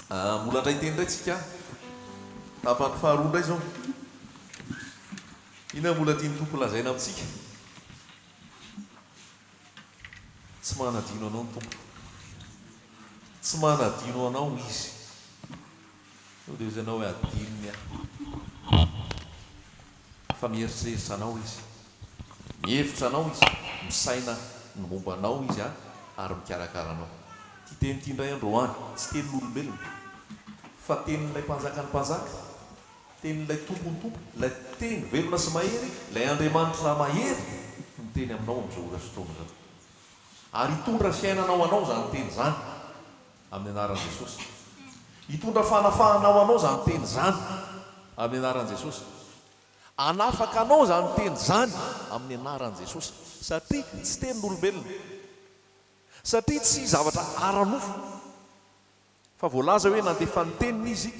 Mbola ndray teny ndray tsika tapany faharoa indray zao ina mbola tiany tompo lazaina amintsika tsy manadino anao ny tompo tsy manadino anao izy eo dia izy anao hoe adinony fa mieritreritra anao izy mihevitra anao izy misaina ny momba anao izy ary mikarakara anao ty teny ty indray androany tsy tenin'olombelona fa tenin'ilay mpanjaka ny mpanjaka tenin'ilay tompony tompo lay teny velona sy mahery lay Andriamanitra mahery ny teny aminao amin'izao ora fotoana zao ary hitondra fiainanao anao zany teny zany amin'ny anaran'i Jesosy hitondra fanafahanao anao zany teny zany amin'ny anaran'i Jesosy anafaka anao zany teny zany amin'ny anaran'i Jesosy satria tsy tenin'olombelona satria tsy zavatra ara-nofo fa voalaza hoe nandefa ny teniny izy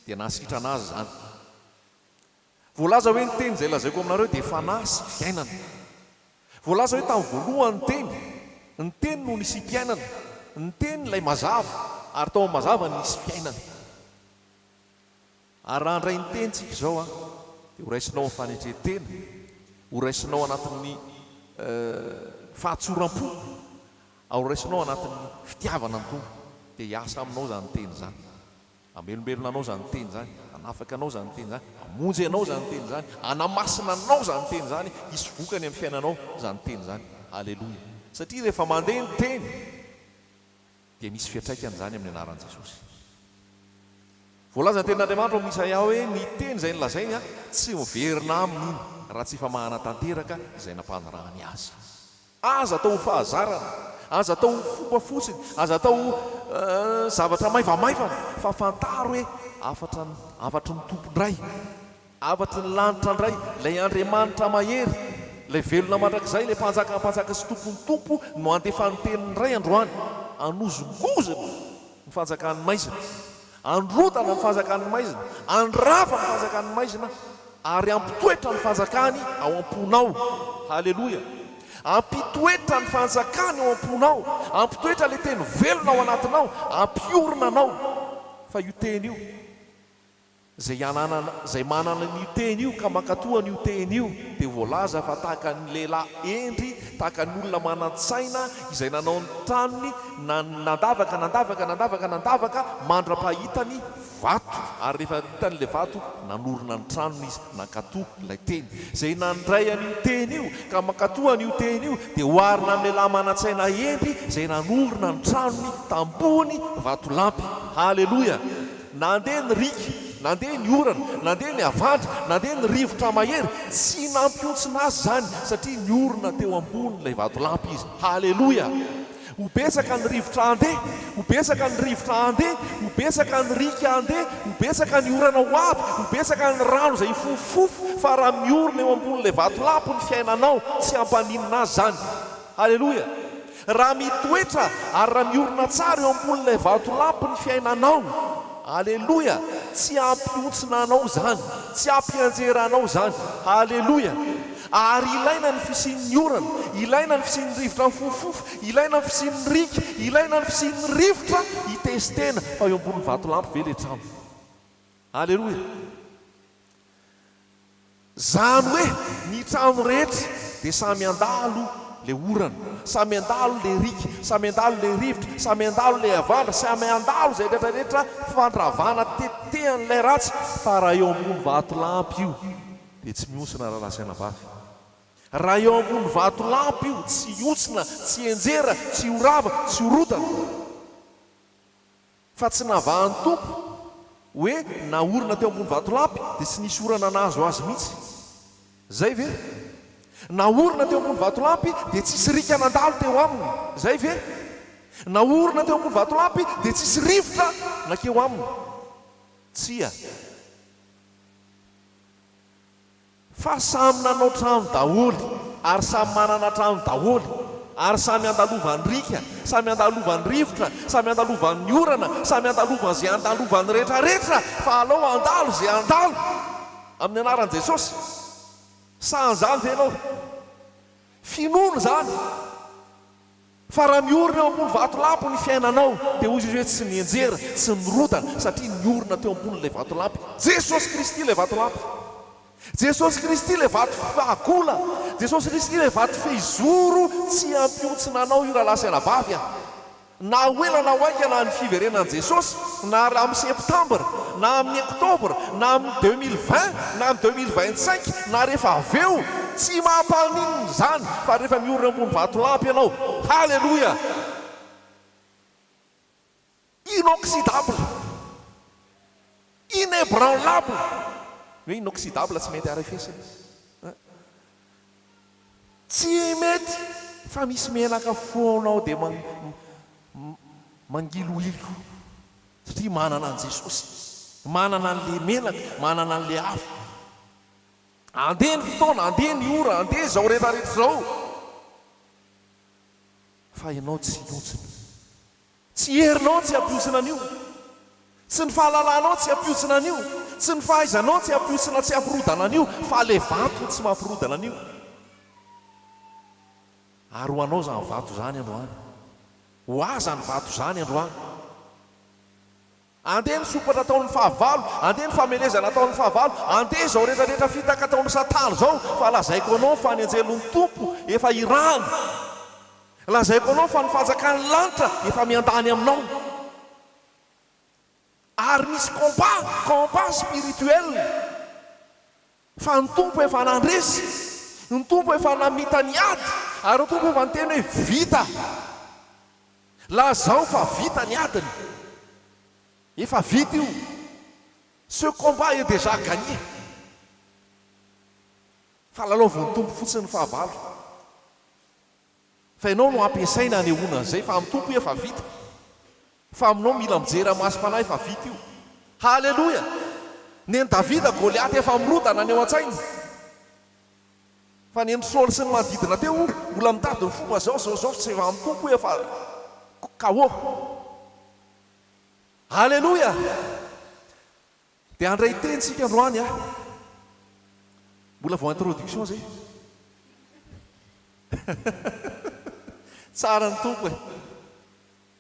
dia nahasitrana azy zany voalaza hoe ny teny izay lazaiko aminareo dia fanahy sy fiainana voalaza hoe tamin'ny voalohany ny teny no nisy mpiainana ny teny ilay mazava ary tao mazava nisy fiainana ary raha handray ny tenyntsika izao dia horaisinao amin'ny fanetretena horaisinao anatin'ny fahatsoram-po horaisinao anatin'ny fitiavana ny tompo dia hiasa aminao zany teny zany amelombelona anao zany teny zany anafaka anao zany teny zany amonjy anao zany teny zany anamasina anao zany teny zany hisy vokany amin'ny fiainanao zany teny zany alleloia satria rehefa mandeha ny teny dia misy fiatraikany zany amin'ny anaran'i Jesosy voalaza ny tenin'Andriamanitra ao Isaia hoe ny teny izay nylazainy tsy miverina aminy raha tsy famahana tanteraka izay nampanarahany azy aza atao fahazarana aza atao fomba fotsiny aza atao zavatra maivamaivana fa fantaro hoe afatry ny tompondray afatry ny lanitra ndray lay Andriamanitra mahery lay velona mandrakizay lay mpanjaka sy tompony tompo no andefa ny teniny ray androany anozongozana ny fanjakan'ny maizina androtana ny fanjakan'ny maizina andrava ny fanjakan'ny maizina ary ampitoetra ny fanjakany ao am-ponao halleloia ampitoetra ny fanjakany ao am-ponao ampitoetra le teny velona ao anatinao ampiorina anao fa io teny io zay manana n'io teny io ka mankatoa n'io teny io dia voalaza fa tahaka ny lehilahy endry tahaka ny olona manan-tsaina izay nanao ny tranony nandavaka mandra-pahitany vato ary rehefa hitany le vato nanorona ny tranony izy nankatoa ilay teny zay nandray an'io teny io ka mankatoa n'io teny io dia hoarina amin'ny lehilahy manan-tsaina endry zay nanorona ny tranony tambony vatolampy halleloia nandeha ny rika nandeha ny orana nandeha ny avandra nandeha ny rivotra mahery tsy nampiontsina azy zany satria ny orona teo ambony ilay vatolampy izy halleloia hobetsaka ny rivotra andeha hobetsaka ny rivotra andeha hobetsaka ny rika andeha hobetsaka ny orana ho avy hobetsaka ny rano izay fofofo fa raha miorona eo ambon'ilay vatolampy ny fiainanao tsy hampaninina azy zany halleloia raha mitoetra ary raha miorina tsara eo ambon'ilay vatolampy ny fiainanao alleloia tsy ampiontsina anao zany tsy ampianjeranao zany halleloia ary ilaina ny fisian'ny orana ilaina ny fisian'ny rivotra ny fofofo ilaina ny fisian'ny rika ilaina ny fisian'ny rivotra hitestena fa eo ambon'ny vatolampy ve le trano alleloia zany hoe ny trano rehetra dia samy andalo le orana samy andalo le rika samy andalo le rivotra samy andalo le avandra samy andalo zay rehetrarehetra fandravana tetehan'ilay ratsy fa raha eo ambony vatolampy io dia tsy mionsina raha lasana vavy raha eo ambony vatolampy io tsy ontsina tsy enjera tsy horava tsy horotana fa tsy navahan'ny tompo hoe naorina teo ambony vatolampy dia tsy nisy orana nahazo azy mihitsy zay ve naorina teo ambony vatolampy dia tsisy rika nandalo teo aminy zay ve naorina teo ambony vatolampy dia tsisy rivotra nakeo aminy tsia fa samy nanao trano daholy ary samy manana trano daholy ary samy andalovan'ny rika samy andalovan'ny rivotra samy andalovan'ny orana samy andalovan'ny zay andalovan'ny rehetrarehetra fa alao andalo zay andalo amin'ny anaran'i Jesosy sany zany ve ianao finono zany fa raha miorina eo ambony vatolampy ny fiainanao dia hoy izy hoe tsy nienjera tsy nirotana satria niorina teo ambonin'ilay vatolampy. Jesosy Kristy ilay vatolampy, Jesosy Kristy ilay vato fahagola, Jesosy Kristy ilay vato fehizoro tsy ampiotsina anao io rahalahy sy anabavy a. Na hoela na hoaika na ny fiverenan'i Jesosy, na amin'ny septambra, na amin'ny oktobra, na amin'ny 2020, na amin'ny 2025, na rehefa avy eo, tsy mampaninona izany fa rehefa miorina ambony vatolampy ianao. Halleloia! Inoxydable, inébranlable. Hoe inoxydable tsy mety arafesina. Tsy mety fa misy menaka foanao dia mangiloilo satria manana an' Jesosy, manana an'le menaka, manana an'le afo. Andeha ny fotoana, andeha ny ora, andeha izao rehetrarehetra izao, fa ianao tsy hiotsina, tsy herinao tsy hampiosina an'io, tsy ny fahalalanao tsy hampiosina an'io, tsy ny fahaizanao tsy hampiosina, tsy hampirodana an'io, fa le vato tsy mampirodana an'io. Ary ho anao zany vato zany androany, ho aza ny vato zany androany. Andeha ny sopatra ataon'ny fahavalo, andeha ny famelezana ataon'ny fahavalo, andeha izao rehetrarehetra fitaka ataon'ny Satana zao, fa lazaiko anao fa ny anjelon'ny Tompo efa irany, lazaiko anao fa ny fanjakan'ny lanitra efa miandany aminao. Ary misy combat spirituel, fa ny Tompo efa nandresy, ny Tompo efa namita ny ady, ary ny Tompo efa niteny hoe vita. Lazao fa vita ny adiny, efa vita io. Ce combat est déjà gagné. Fa lalaovin'ny Tompo fotsiny ny fahavalo, fa ianao no ampiasaina anehoana an'izay, fa amin'ny Tompo efa vita, fa aminao mila mijery masom-panahy efa vita io. Halleloia! Neny Davida Goliaty efa mirodana ny eo an-tsainy, fa neny Saoly sy ny manodidina teo mbola mitady ny fomba zao tsy efa amin'ny Tompo efa KO. Halleloia! Dia andray tentsika androany a, mbola vao introduction zay. Tsara ny Tompo e,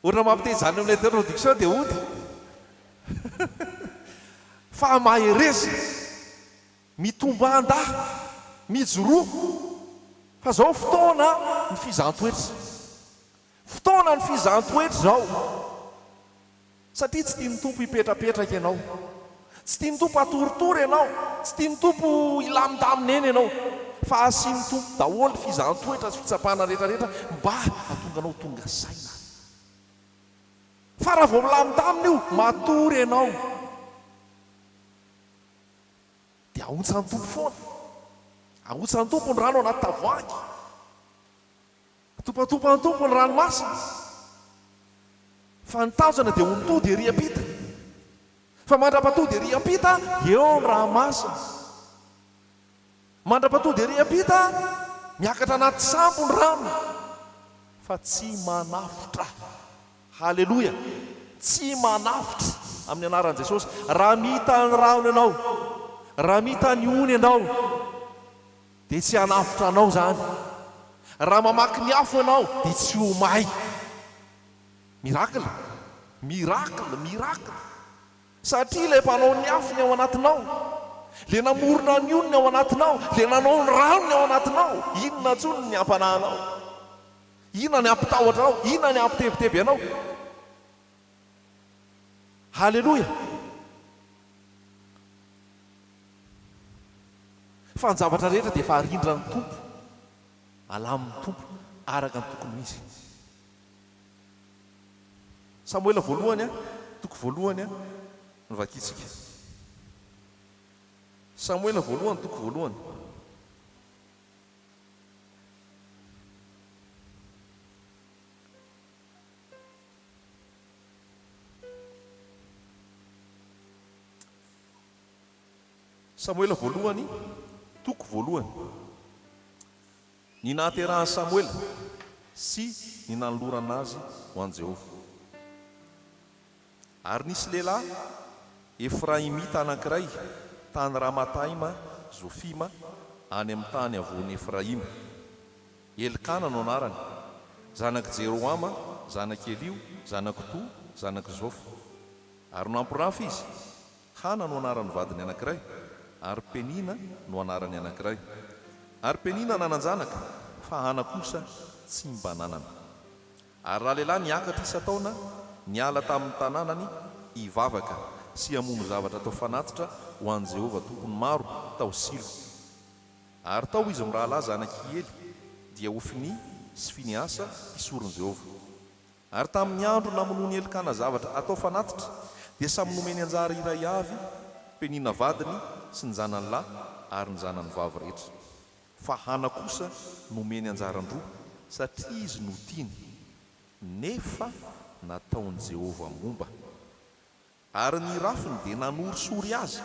ohatrana mampiteny zany amin'ilay introduction dia ody. Fa maherezy, mitomba-nda, mijoroa, fa zao fotoana ny fizaham-toetra, fotoana ny fizaham-toetra zao, satria tsy tian'ny Tompo hipetrapetraka ianao, tsy tian'ny Tompo atoritory ianao, tsy tian'ny Tompo hilamindamina eny ianao, fa asian'ny Tompo daholo fizaham-toetra sy fitsapana rehetrarehetra mba hahatonga anao tonga saina. Fa raha vao milamindamina io, matory ianao, dia ahotsan'ny Tompo foana, ahotsan'ny Tompo ny rano anaty tavoahangy, atompatopan'ny Tompo ny ranomasina, fa ny tanjona dia ho mitody ery ampita, fa mandrapatody ery ampita eo ny ranomasina, mandrapatody ery ampita miakatra anaty sambo ny rano, fa tsy manafitra. Halleloia! Tsy manafitra amin'ny anaran'i Jesosy. Raha mita ny rano ianao, raha mita ny ony ianao, dia tsy hanafitra anao zany. Raha mamaky ny afo ianao dia tsy ho may. Miracle, miracle, miracle. Satria ilay mpanao ny afo ny ao anatinao, le namorona ny ony ny ao anatinao, le nanao ny rano ny ao anatinao, inona ntsony ny ampanahanao, inona ny ampitahotra anao, inona ny ampitebiteby anao. Halleloia! Fa ny zavatra rehetra dia efa arindra ny Tompo, alamin'ny Tompo, araka ny tokony misy. Samuela voalohany a, toko voalohany a, ny vakitsika. Samuela voalohany, toko voalohany. Samuela voalohany, toko voalohany. Ny nahaterahan'i Samuela sy ny nanolorana azy ho an'i Jehovah. Ary nisy lehilahy Efraimita anankiray tany Ramataima Zofima any amin'ny tany avon'ny Efraima. Elikana no anarany. Zanak Jeroama, zanak Elio, zanak To, zanak Zofa. Ary nampirafy izy. Hana no anaran'ny vadiny anankiray, ary Penina no anarany anankiray. Ary Penina nanan-janaka, fa Hana kosa tsy mba nanana. Ary raha lehilahy niakatra isa-taona, niala tamin'ny tanànany hivavaka sy hamono zavatra tao fanatitra ho an'i Jehovah tompony maro tao Silo. Ary tao izy amin'ny rahalahy zanaky Ely, dia Ofini sy Finiasa mpisoron'i Jehovah. Ary tamin'ny andro namonoany Elikana zavatra atao fanatitra, dia samy nomeny anjara iray avy Penina vadiny sy ny zanany lahy ary ny zanany vavy rehetra. Fa Hana kosa nomeny anjaran-droa satria izy no tiany, nefa nataon'i Jehovah momba. Ary ny rafiny dia nanorisory azy,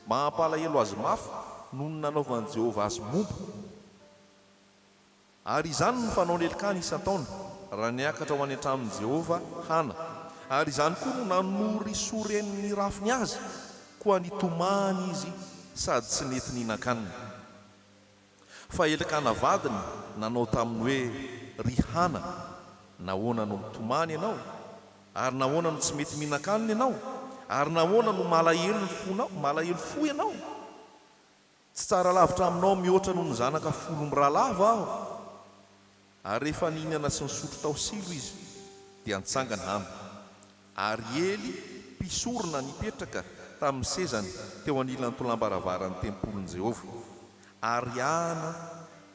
mahampalahelo azy mafy noho ny nanaovan'i Jehovah azy momba. Ary izany no fanaon'ny Elikana isan-taona raha niakatra ho any an-tranon'i Jehovah Hana. Ary izany koa no nanorisoren'ny rafiny azy, koa nitomany izy sady tsy nety nihinan-kanina. Fa Elikana vadiny nanao taminy hoe ry Hana, nahoana no mitomany ianao, ary nahoana no tsy mety mihinan-kanina ianao, ary nahoana no malahelo fo ianao. Tsy tsara lavitra aminao mihoatra noho ny zanaka 10 miralava aho. Ary rehefa nihinana sy nisotro tao Silo izy, dia nitsangana Hana. Ary Ely mpisorona nipetraka tamin'ny sezany teo anilan'ny tolam-baravaran'ny tempolin'i Jehovah. Ary Hana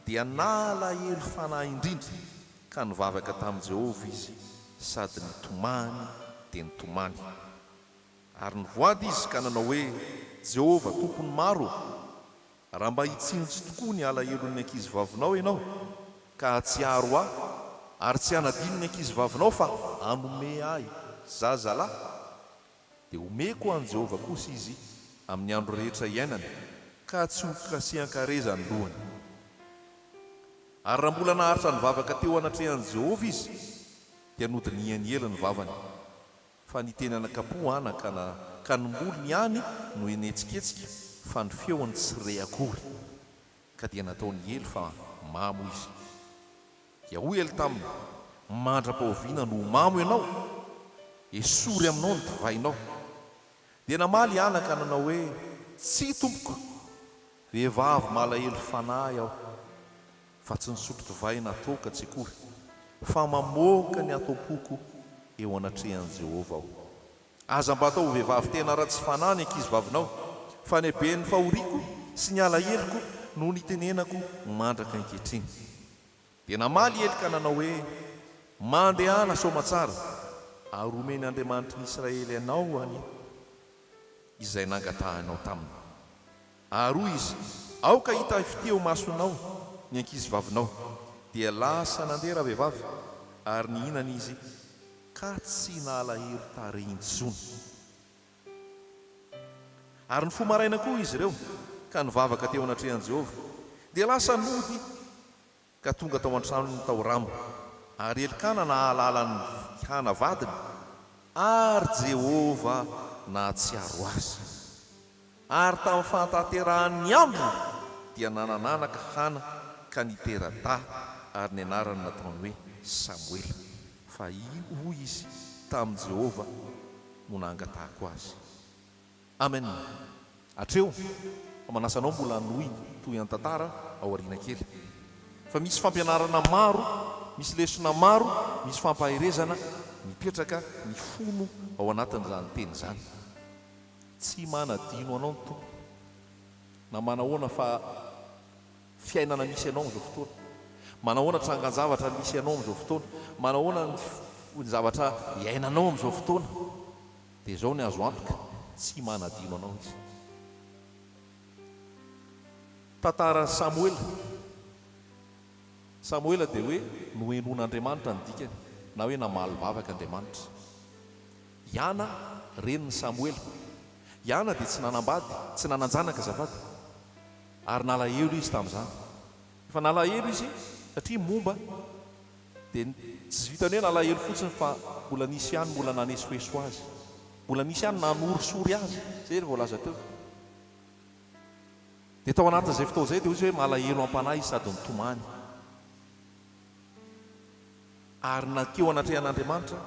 dia nalahelo fanahy indrindra, ka nivavaka tamin'i Jehovah izy sady nitomany dia nitomany. Ary nivoady izy ka nanao hoe Jehovah tompony maro, raha mba hitsinjo tokoa ny alahelo ny ankizy vavinao ianao, ka tsy aro ahy ary tsy hanadino ny ankizy vavinao fa hanome ahy zazalahy, dia omeko an'i Jehovah kosa izy amin'ny andro rehetra iainany, ka tsy ho kasihan-kareza ny lohany. Ary raha mbola naharitra nivavaka teo anatrehan'i Jehovah izy, dia nodiniany ela ny vavany. Fa niteny anakapo Hana ka nombolony ihany no enetsiketsika, fa ny feony tsy re akory, ka dia nataony Ely fa mamo izy. Dia hoy Ely taminy, mandra-pahoviana no mamo ianao, esory aminao ny divainao. Dia namaly Hana ka nanao hoe tsy tompoko, vehivavy malahelo fanahy aho, fa tsy nisotro divay natoka tsy akory, fa mamoaka ny atao-poko eo anatrehan'i Jehovah aho. Aza mba atao vehivavy tena ratsy fanahy ny ankizy vavinao, fa ny be ny fahoriako sy ny alaheloko no nitenenako mandraka ankehitriny. Dia namaly Ely ka nanao hoe mandehana somatsara, ary omeny Andriamanitry ny Israely ianao any izay nangatahanao taminy. Ary hoy izy, aoka hita fiteo masonao ny ankizy vavinao, dia lasa nandeha vehivavy, ary nihinana izy ka tsy nalahelo tarehy intsony. Ary ny fomaraina koa izy ireo ka nivavaka teo anatrehan'i Jehovah, dia lasa nody ka tonga tao an-tranony tao ramo. Ary Elikana nahalala ny Hana vadiny, ary Jehovah nahatsiaro azy. Ary tamin'ny fantaterahan'ny andro dia nanananaka Hana ka nitera-da, ary ny anarany nataony hoe Samuel. Fa hoy izy tamin'i Jehovah no nangatahako azy. Amen. Hatreo fa manasanao mbola nohy toy an tantara ao aoriana kely, fa misy fampianarana maro, misy lesona maro, misy fampahirezana mipetraka mifono ao anatin'izany teny izany. Tsy manadino anao ny tompo na manahoana fa fiainana misy ianao amin'izao fotoana, manahoana trangan-javatra misy ianao amin'izao fotoana, manahoana ny zavatra iainanao amin'izao fotoana, dia izao ny azo antoka, tsy manadino anao izy. Tantara Samuela dia hoe nohenon'Andriamanitra ny dikany, na hoe namaly vavaka Andriamanitra. Iana renin'ny Samuela. Iana dia tsy nanambady, tsy nananjanaka azafady, ary nalahelo izy tamin'izany. Fa nalahelo izy satria momba, dia tsy vitany hoe nalahelo fotsiny, fa mbola nisy ihany mbola nanesoeso azy, mbola nisy ihany nanorisory azy, zay ry voalaza teo. Dia tao anatin'izay fotoana izay dia ozy hoe malahelo am-panahy izy sady nitomany. ary nakeo anatrehan'andriamanitra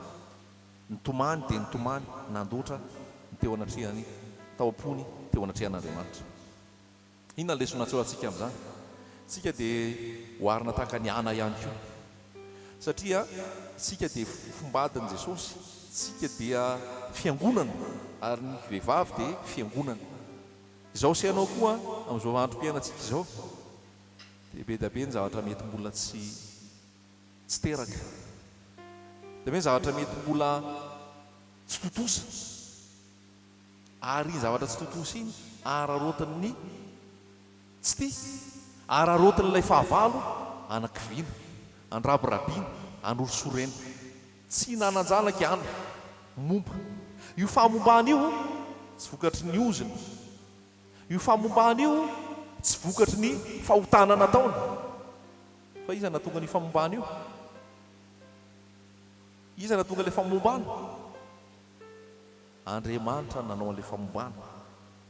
nitomany dia nitomany nandoatra ny teo anatrehany tao am-pony teo anatrehan'andriamanitra. Inona ny lesona tseo antsika amin'izany? Tsika dia hoarina tahaka ny ana ihany koa, satria tsika dia fombadin'i Jesosy, tsika dia fiangonana ary ny vehivavy dia fiangonana. Izao sy ianao koa amin'izao androm-piainantsika izao dia be dia be ny zavatra mety mbola tsy teraka, dia hoe ny zavatra mety mbola tsy totosa, ary ny zavatra tsy totosa iny ararotin'ny tsy tia, ararotin'ilay fahavalo anankivina, andrabirabiana, anorosorena, tsy nananjanaka ihany momba. Io famombana io tsy vokatry ny oziny, io famombana io tsy vokatry ny fahotana nataony, fa iza natonga ny famombana io? Iza natonga ilay famombana? Andriamanitra nanao an'ilay famombana.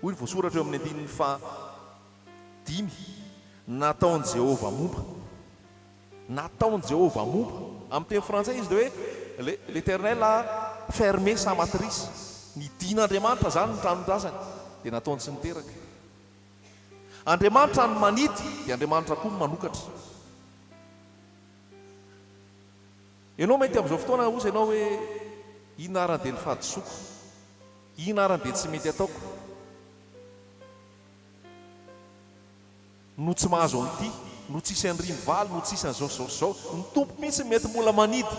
Hoy ny voasoratra eo amin'ny 5 nataony Jehovah momba, nataony Jehovah momba. Amin'ny teny frantsay izy dia hoe l'Éternel a fermé sa matrice, nidin'Andriamanitra zany ny tranondrazany dia nataony tsy niteraka. Andriamanitra ny manidy dia Andriamanitra koa ny manokatra. Ianao mety amin'izao fotoana ozy ianao hoe inona arany dia ny fahadisoako, inona arany dia tsy mety ataoko, no tsy mahazo an'ity, no tsisy an'iriny valy, no tsisy an'izao. Ny tompo mihitsy mety mbola manidy,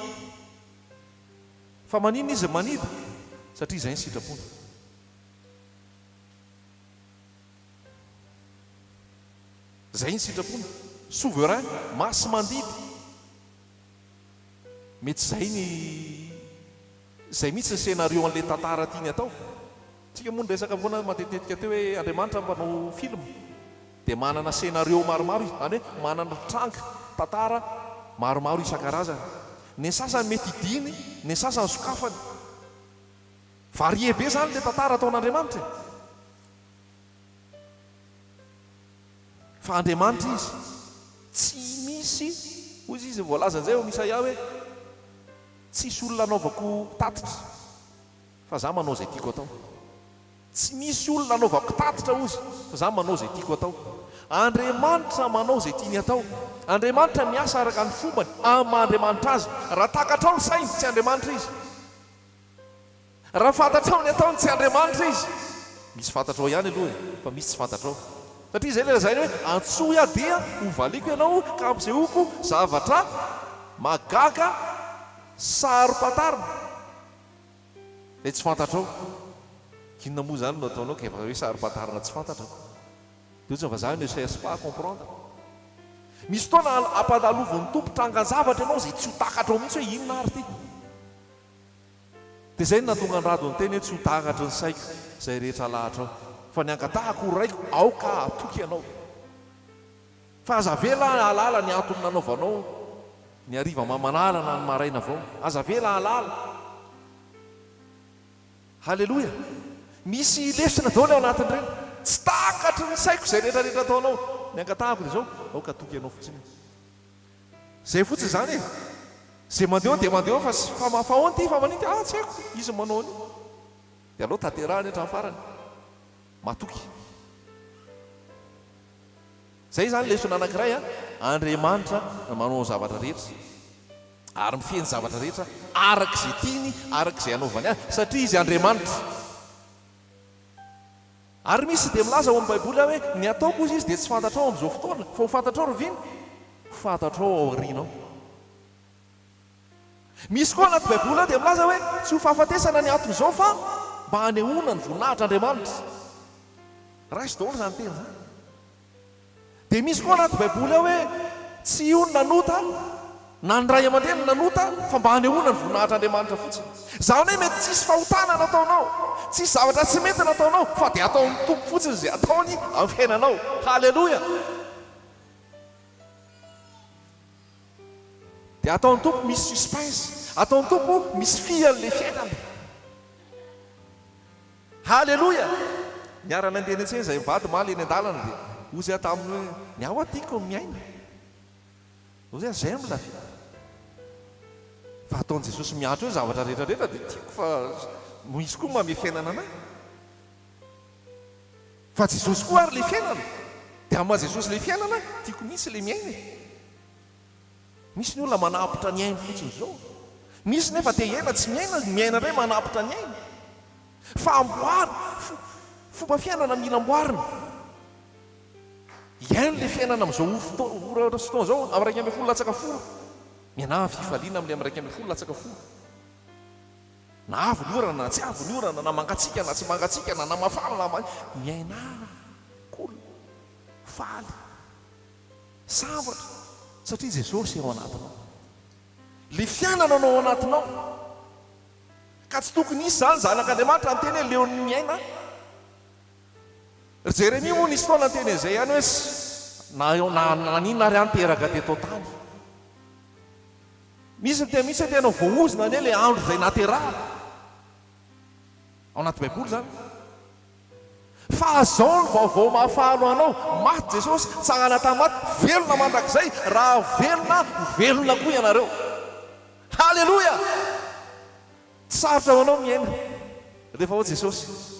fa maninona izy manidy? Satria izay ny sitrapony. Zay ny sitrapony, souverain, masy mandidy. Mety zay mihitsy ny scénario an'ilay tantara tiany atao. Tsika moa resaka foana matetetika teo hoe Andriamanitra mpanao film dia manana scénario maromaro izy, zany hoe manana tranga tantara maromaro isan-karazany. Ny sasany mety idiny, ny sasany sokafany. Varie be zany ilay tantara ataon'Andriamanitra. Fa Andriamanitra izy tsy misy, hoy izy voalaza an'izay misy Isaia hoe tsisy olona anaovako tatitra fa za manao izay tiako atao. Tsy misy olona anaovako tatitra ozy fa za manao izay tiako atao. Andriamanitra manao izay tiany atao. Andriamanitra miasa araka ny fombany amin'ny maha-Andriamanitra azy. Raha takatrao ny sainy tsy Andriamanitra izy, raha fantatrao ny ataony tsy Andriamanitra izy. Misy fantatrao ihany aloha fa misy tsy fantatrao. Satria izay lera zany hoe antsoa dia hovaliko ianao ka ampisehoako zavatra magaga sarom-patarina. Dia tsy fantatrao, inona moa zany no ataonao ka efa hoe sarom-patarina tsy fantatrao? Dia ohatrany fa za ne cherche pas à comprendre. Misy fotoana ampadalovan'ny tompo trangan-javatra ianao izay tsy ho takatrao mihitsy hoe inona ary ty. Dia izay no natonga ny rado ny teny hoe tsy ho takatry ny saiko izay rehetra lahatra ao, fa ny angatahako raiko aoka atoky ianao. Fa aza vela alala ny antony nanaovanao ny hariva mamanala na ny maraina vao, aza vela alala. Halleloja. Misy lesona daholo ao anatin'ireny, tsy takatry ny saiko izay rehetrarehetra ataonao. Ny angatahako dia zao aoka atoky ianao fotsiny. Zay fotsiny zany e, zay mandeha dia mandeha fa mafahoany ty fa maninty tsy haiko izy manao any, dia aleo tanterahany hatramin'ny farany matoky. Zay zany lesona anankiray a, Andriamanitra manao zavatra rehetra ary mifeny zavatra rehetra arak'izay tiany, arak'izay anaovany azy, satria izy Andriamanitra. Ary misy dia milaza ao amin'ny Baiboly hoe ny ataoko izy dia tsy fantatrao amin'izao fotoana, fa ho fantatrao roviny, fantatrao ao aorianao. Misy koa anaty Baiboly dia milaza hoe tsy ho fahafatesana ny anton'izao fa mba hanehoana ny voninahitr'Andriamanitra. Raisy daholo zany teny zany. Dia misy koa anaty Baiboly hoe tsy io ny nanota na ny ray aman-dreny nanota fa mba hanehoana ny voninahitr'Andriamanitra fotsiny. Zany hoe mety tsisy fahotana nataonao, tsisy zavatra tsy mety nataonao, fa dia ataon'ny tompo fotsiny izay ataony amin'ny fiainanao. Halleloja. Dia ataon'ny tompo misy suspense, ataon'ny tompo misy fian'ilay fiainana. Halleloja. Niarana andeha eny izay mivady maly eny an-dalana dia ozy taminy hoe ny ao atiako miaina. Ozy j'aime la vie. fa ataon'i jesosy miatro hoe zavatra rehetrarehetra dia tiako fa misy koa mame fiainana anahy fa jesosy koa ary le fiainana dia ama jesosy le fiainana tiako misy le miaina misy ny olona manapitra ny ainy fotsiny zao misy nefa te hiaina tsy miaina ray manapitra ny aina fa amboary fomba fiainana mila amboarina iaino le fiainana am'izao fotoana zao amin'ny raiky amby folo latsaka folo mianaa fifaliana am'le am'raiky amby folo latsaka folo na avy ny orana na tsy avy ny orana na mangatsika na tsy mangatsika na mafana na miainana kola faly sambatra satria jesosy ao anatinao le fiainana anao ao anatinao ka tsy tokony isy zany zanak'andriamanitra ny teny hoe leon'ny miaina ry jeremia moa nisy taona teny izay ihany hoe nanina ary anteraka teto tany misy ny misy tena voaozina anie le andro izay nateraha ao anaty baiboly zany fa azao ny vaovao mahafahalo anao maty jesosy tsangana tamaty velona mandrakizay raha velona koa ianareo halleloia tsy sarotra ho anao miaina rehefa ho jesosy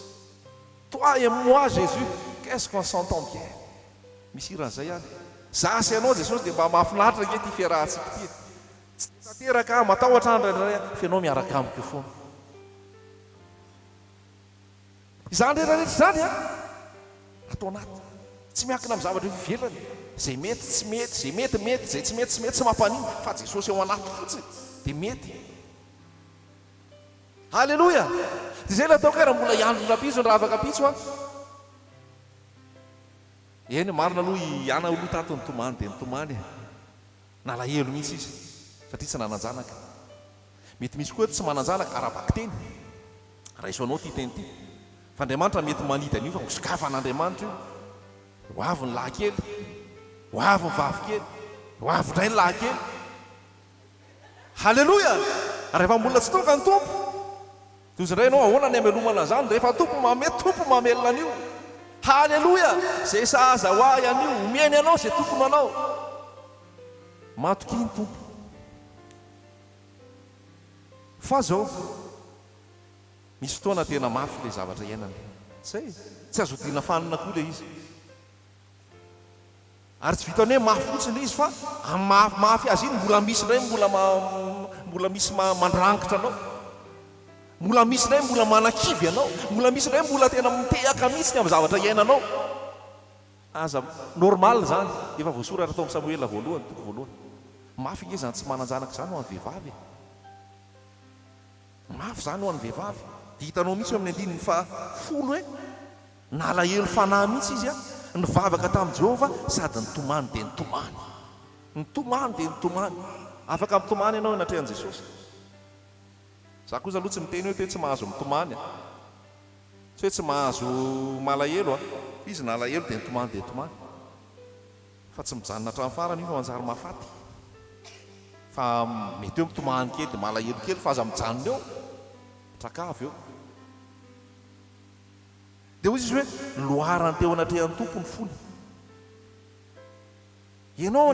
toi et moi Jésus qu'est-ce qu'on s'entend bien misy iran'izay any za sy anao jesosy dia mba mahafinaritra ke ty fiarahantsika ty tsy tateraka matahotra andray fianao miaraka amiko foana izany rehetrarehetra zany a atao anaty tsy miankina amin'ny zavatra fivelany zay mety tsy mety zay mety zay tsy mety tsy mampanino fa jesosy ao anaty fotsiny dia mety halleloia dia zay la ataoko raha mbola iandro rapitso raha afaka pitso a eny marina aloha iana aloha tato ny tomany dia nitomany nalahelo mihitsy izy satria tsy nananjanaka mety misy koa tsy mananjanaka arabaky teny raha iso anao ty teny ty fa andriamanitra mety manita an'io fa misokafan'andriamanitra io ho avy ny lahy kely ho avy ny vavy kely ho avy ndray ny lahy kely halleloia rehefa mbola tsy tonga ny tompo tozindray ianao ahoana ny amelomana zany rehefa tompo mamelona an'io halleloia zay sahaza ho ahy an'io omeny anao zay tompony anao matoky ny tompo fa zao misy fotoana tena mafy le zavatra iainana zay tsy azo dina fanina koa le izy ary tsy vitany hoe mafy fotsiny le izy fa mafy azy iny mbola misy ndray mbola misy mandrangitra anao mbola misy ndray mbola manakivy anao mbola misy ndray mbola tena mitehaka mihitsy ny amin'ny zavatra iainanao aza normal zany efa voasoratra tao amin'ny Samoela voalohany toko voalohany mafy nge zany tsy mananjanaka zany ho an'ny vehivavy mafy zany ho an'ny vehivavy dia hitanao mihitsy amin'ny andininy fa folo hoe nalahelo fanahy mihitsy izy a nivavaka tamin'i Jehovah sady nitomany dia nitomany dia nitomany afaka mitomany ianao anatrehan'i Jesosy za kosa aloha tsy miteny hoe tsy mahazo mitomany tsy hoe tsy mahazo malahelo a izy nalahelo dia nitomany fa tsy mijanona hatramin'ny farany io fa manjary mahafaty fa mety eo mitomany kely dia malahelo kely fa aza mijanona eo trakavy eo dia hoy izy hoe loharany teo anatrehan'ny tompony fony ianao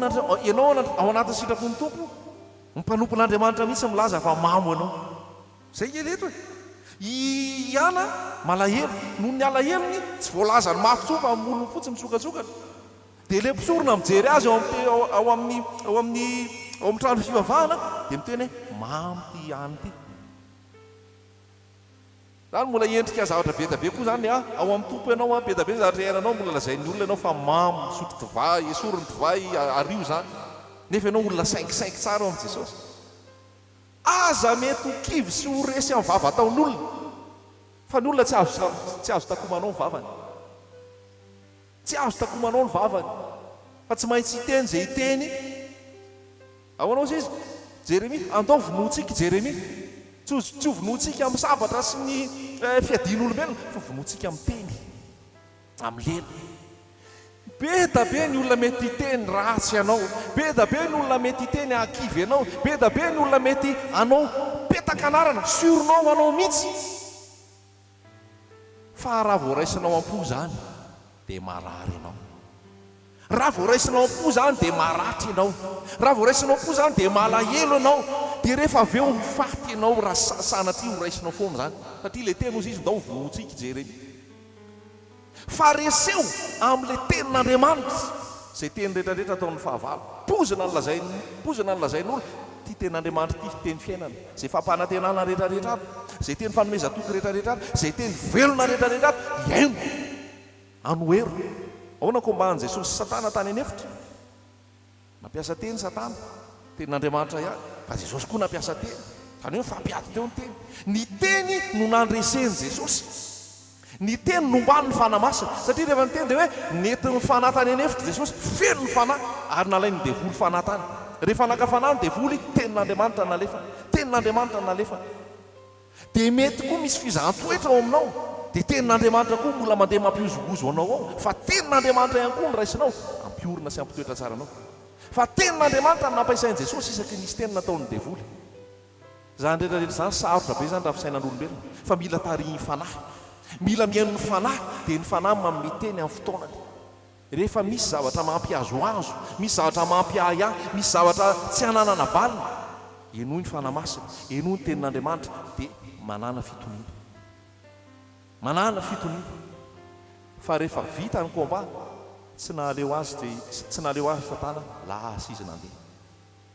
ao anatin'ny sitrapony tompo mpanompon'andriamanitra mihitsy milaza fa mamo ianao zay eleto e iana malahelo noho ny alahelony tsy voalaza ny mafy tso fa molony fotsy mitsokatsokana dia le mpisorona mijery azy ao amin'ny trano fivavahana dia miteny hoe mamy ty any ty zany mbola endrika zavatra be da be koa zany ao amin'ny tompo ianao be da be zavatra iainanao mbola lazain'ny olona ianao fa mamy sotro divay esorony divay ario zany nefa ianao olona 5 tsara ao amin'i Jesosy aza mety ho kivy sy ho resy amin'ny vava ataon'olona fa ny olona tsy azo takomanao ny vavany tsy azo takomanao ny vavany fa tsy maintsy hiteny zay hiteny ahoanao izy Jeremia andao vonoantsika Jeremia tsy ho vonoantsika amin'ny sabatra sy ny fiadian'olombelona fa vonoantsika amin'ny teny amin'ny lelo be da be ny olona mety hiteny ratsy ianao be da be ny olona mety hiteny akivy ianao be da be ny olona mety anao petakanarana surinao anao mihitsy fa raha voaraisinao am-po zany dia marary ianao raha voaraisinao am-po zany dia maratra ianao, raha voaraisinao am-po zany dia malahelo ianao, dia rehefa avy eo mifaty ianao raha sanatria horaisinao foana zany satria ilay teny ozy izy ndao votsika jereny fa reseo amin'ilay tenin'Andriamanitra izay teny rehetrarehetra ataon'ny fahavalo pozina ny lazain'olona ty tenin'Andriamanitra ty teny fiainana izay fampanantenana rehetrarehetra aby izay teny fanomezatoky rehetrarehetra aby izay teny velona rehetrarehetra aby iaino anoero ahoana kombahan' Jesosy Satana tany anefitra nampiasa teny Satana tenin'Andriamanitra ihany fa Jesosy koa nampiasa teny zany hoe fampiady teo ny teny no nandreseny Jesosy, ny teny nombany ny fanamasina satria rehefa ny teny dia hoe nentin'ny fanahy tany anefitra Jesosy feno ny fanahy ary nalainy devoly fanahy tany rehefa naka fanahy ny devoly tenin'Andriamanitra nalefa tenin'Andriamanitra nalefa dia mety koa misy fizaham-toetra ao aminao dia tenin'Andriamanitra koa mbola mandeha mampiozogozo anao ao fa tenin'Andriamanitra ihany koa ny raisinao ampiorina sy ampitoetra tsara anao fa tenin'Andriamanitra ny nampasain'i Jesosy isaky nisy teny nataon'ny devoly zany rehetrarehetra zany sarotra be zany raha fisainan'olombelona fa mila tariny fanahy mila mihaino ny fanahy dia ny fanahy manome teny amin'ny fotoanany rehefa misy zavatra mampiazoazo misy zavatra mampiahiahy misy zavatra tsy hananana valina enoy ny fanamasina enoy ny tenin'Andriamanitra dia manana fitoniana fa rehefa vita ny komba tsy nahaleo azy Satana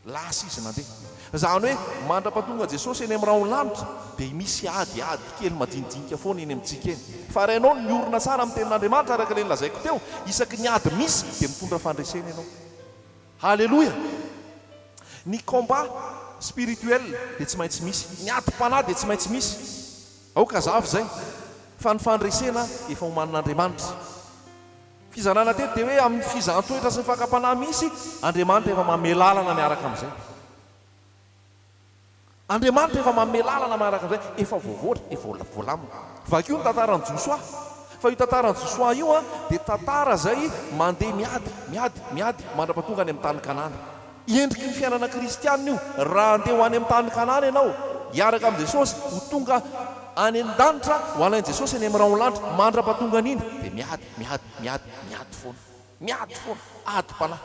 lasa izy nandeha zany hoe mandrapatonga Jesosy eny amin'ny raonlanitra dia misy adiady kely madinidinika foana eny amintsika eny fa raha ianao miorina tsara amin'ny tenin'Andriamanitra araka ilay lazaiko teo isaky ny ady misy dia mitondra fandresena ianao halleloia ny combat spirituel dia tsy maintsy misy ny ady-panahy dia tsy maintsy misy aoka zavy zay fa ny fandresena efa homanin'Andriamanitra fizanana teto dia hoe amin'ny fizahan-toetra sy ny fakapanahy misy Andriamanitra efa manome lalana miaraka amin'izay Andriamanitra efa manome lalana miaraka amin'izay efa voavoatra efa voalamina vakio ny tantaran'ny Josoa fa io tantaran'ny Josoa io dia tantara zay mandeha miady mandrapatonga any amin'ny tany Kanana endriky ny fiainana kristianina io raha andeha ho any amin'ny tany Kanana ianao hiaraka amin'ny Jesosy ho tonga any an-danitra ho alain'i Jesosy any amin'ny raonlanitra mandra-patonga n'iny dia miady foana ady-panahy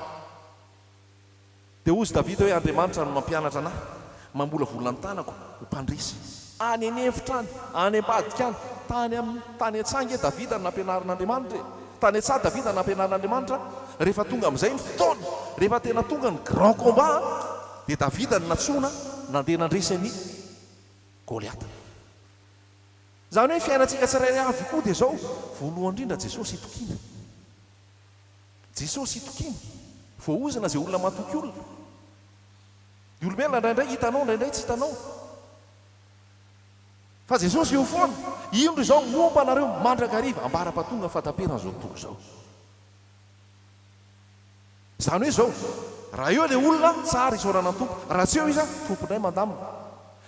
dia ozy Davida hoe Andriamanitra no mampianatra anahy mambola vola ny tanako ho mpandresy any anefitra any ambadika any tany antsangy Davida no nampianarin'Andriamanitra tany antsaha Davida no nampianarin'Andriamanitra rehefa tonga amin'izay ny fotoana rehefa tena tonga ny grand combat dia Davida no natsoina nandeha nandresy ny Goliata zany hoe fiainantsika tsirairay avy koa dia zao voalohany indrindra Jesosy hitokiana voaozana izay olona matoky olona ny olombelona indraindray hitanao indraindray tsy hitanao fa Jesosy eo foana indro izao momba anareo mandrakariva ambara-patonga fataperana zao tontolo zao zany hoe zao raha eo ilay olona tsara isaorana ny tompo raha tsy eo izy tomponay mandamina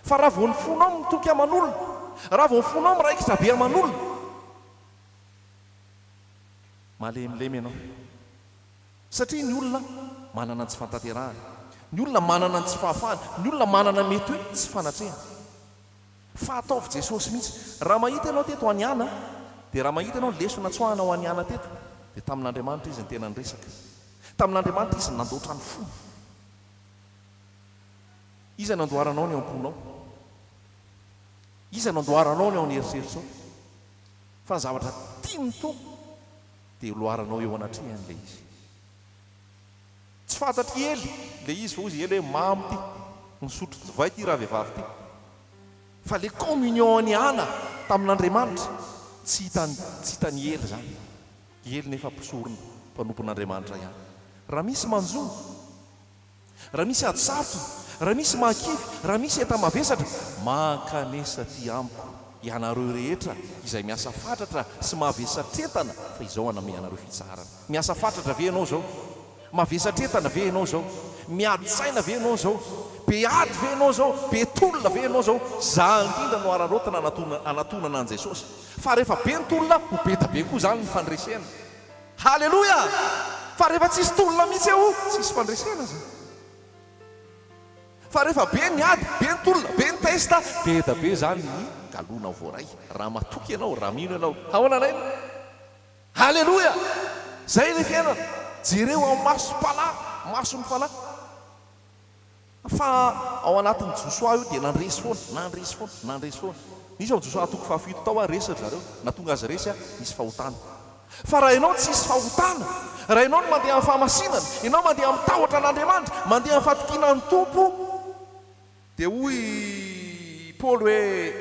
fa raha vao ny fonao mitoky aman'olona raha vao ny fonao miraikitra be aman'olona malemilemy ianao satria ny olona manana ny tsy fantanterahana ny olona manana ny tsy fahafahana ny olona manana mety hoe tsy fanatrehana fa ataovy Jesosy mihitsy raha mahita ianao teto ho any ana dia raha mahita ianao lesona tsoahana ho any ana teto dia tamin'Andriamanitra izy ny tena nyresaka tamin'Andriamanitra izy ny nandoatra ny fona iza nandoharanao ny ao am-ponao iza nandoharanao ny ao ny eritreritro fa ny zavatra tiany to dia loharanao eo anatrihan'ilay izy tsy fantatry ely ilay izy fa ozy ely hoe mamy ty nisotro divay ty raha vehivavy ty fa le communion any ana tamin'Andriamanitra tsy hitany ely zany ely nefa mpisorona mpanompon'Andriamanitra ihany raha misy manjono raha misy ady sarotra raha misy mahakivy raha misy enta-mavesatra mankanesa ty amiko ianareo rehetra izay miasa fatratra sy mahavesatretana fa izao aname anareo fitsarana miasa fatratra ve ianao zao mavesatretana ve ianao zao miady-tsaina ve ianao zao be ady ve ianao zao be tolona ve ianao zao za indrindra no ararotana anatonana an' Jesosy fa rehefa be ny tolona ho beta be koa zany ny fandresena halleloia fa rehefa tsisy tolona mihitsy eo tsisy fandresena zany fa rehefa be ny ady be ny tolona be ny testa beta be zany ny galona voaray raha matoky ianao raha mino ianao ahoana anay halleloia zay le fiainana jereo ao masom-palahy maso ny falahy fa ao anatin'ny josoa io dia nandresy foana nisy ao josoa toko fahafito tao a resy zareo natonga azy resy a nisy fahotana fa raha ianao tsy isy fahotana raha ianao no mandeha amin'ny fahamasinana ianao mandeha amin'ny tahotra an'andriamanitra mandeha amin'ny fahatokina ny tompo dia hoy Paul hoe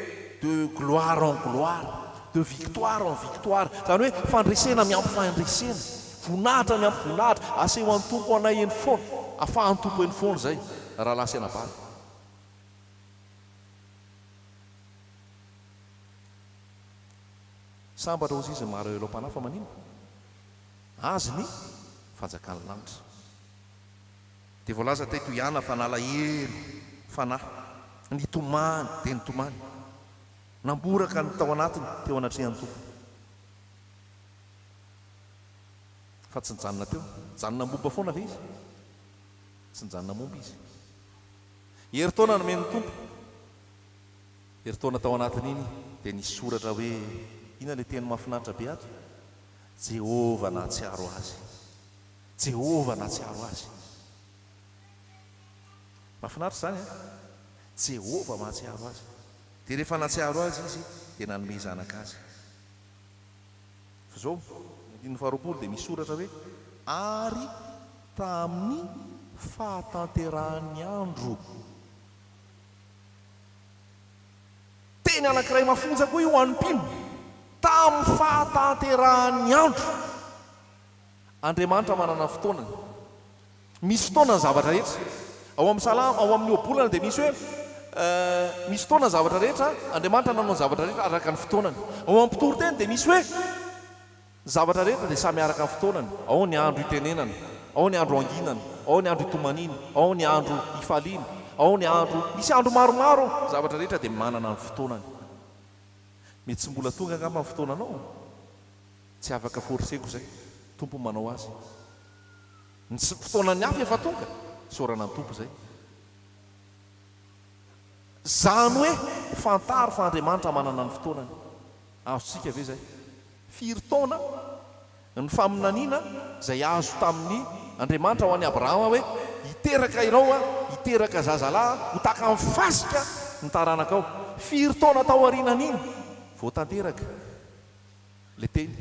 de gloire en gloire de victoire en victoire zany hoe fandresena miampy fandresena vonahitra miampy vonahitra aseho an'ny tompo anay eny foana afahan'ny tompo eny foana zay raha lasa anabary sambatra ozy izy maro eloam-panahy fa manino azy ny fanjakany lanitra dia voalaza teto ihana fa nalahelo fanahy nitomany dia nitomany namboraka ny tao anatiny teo anatrehan'ny tompo fa tsy nijanona teo janona momba foana ve izy tsy nijanona momba izy heritaona nomeny tompo heritaona tao anatiny iny dia nisy soratra hoe ina le teny mahafinaritra be ato Jehova nahatsiaro azy Jehova nahatsiaro azy mahafinaritra zany Jehova mahatsiaro azy dia rehefa nahatsiaro azy izy dia nanome zanaka azy fa zao ny faharoapolo dia misy soratra hoe ary tamin'ny fahatanterahany andro teny anankiray mafonja koa io ho an'ny mpino tamin'ny fahatanterahany andro Andriamanitra manana fotoanany misy fotoanany zavatra rehetra ao amin'ny salama ao amin'ny obolana dia misy hoe misy fotoanany zavatra rehetra Andriamanitra nanao ny zavatra rehetra araka ny fotoanany ao amin'ny mpitory-teny dia misy hoe zavatra rehetra dia samy araka ny fotoanany ao ny andro itenenana ao ny andro anginana ao ny andro itomanina ao ny andro ifaliana ao ny andro misy andro maromaro zavatra rehetra dia manana ny fotoanany mety tsy mbola tonga angamba ny fotoananao tsy afaka forseko zay tompo manao azy ny fotoanany afy efa tonga sorana ny tompo zay zany hoe fantary fa Andriamanitra manana ny fotoanany azontsika ve zay firy-taona ny faminaniana zay azo tamin'ny Andriamanitra ho an'ny Abrahama hoe hiteraka ianao a hiteraka zazalahy ho taka amin'ny fasika ny taranakao firy-taona tao aorinan'iny vao tanteraka le teny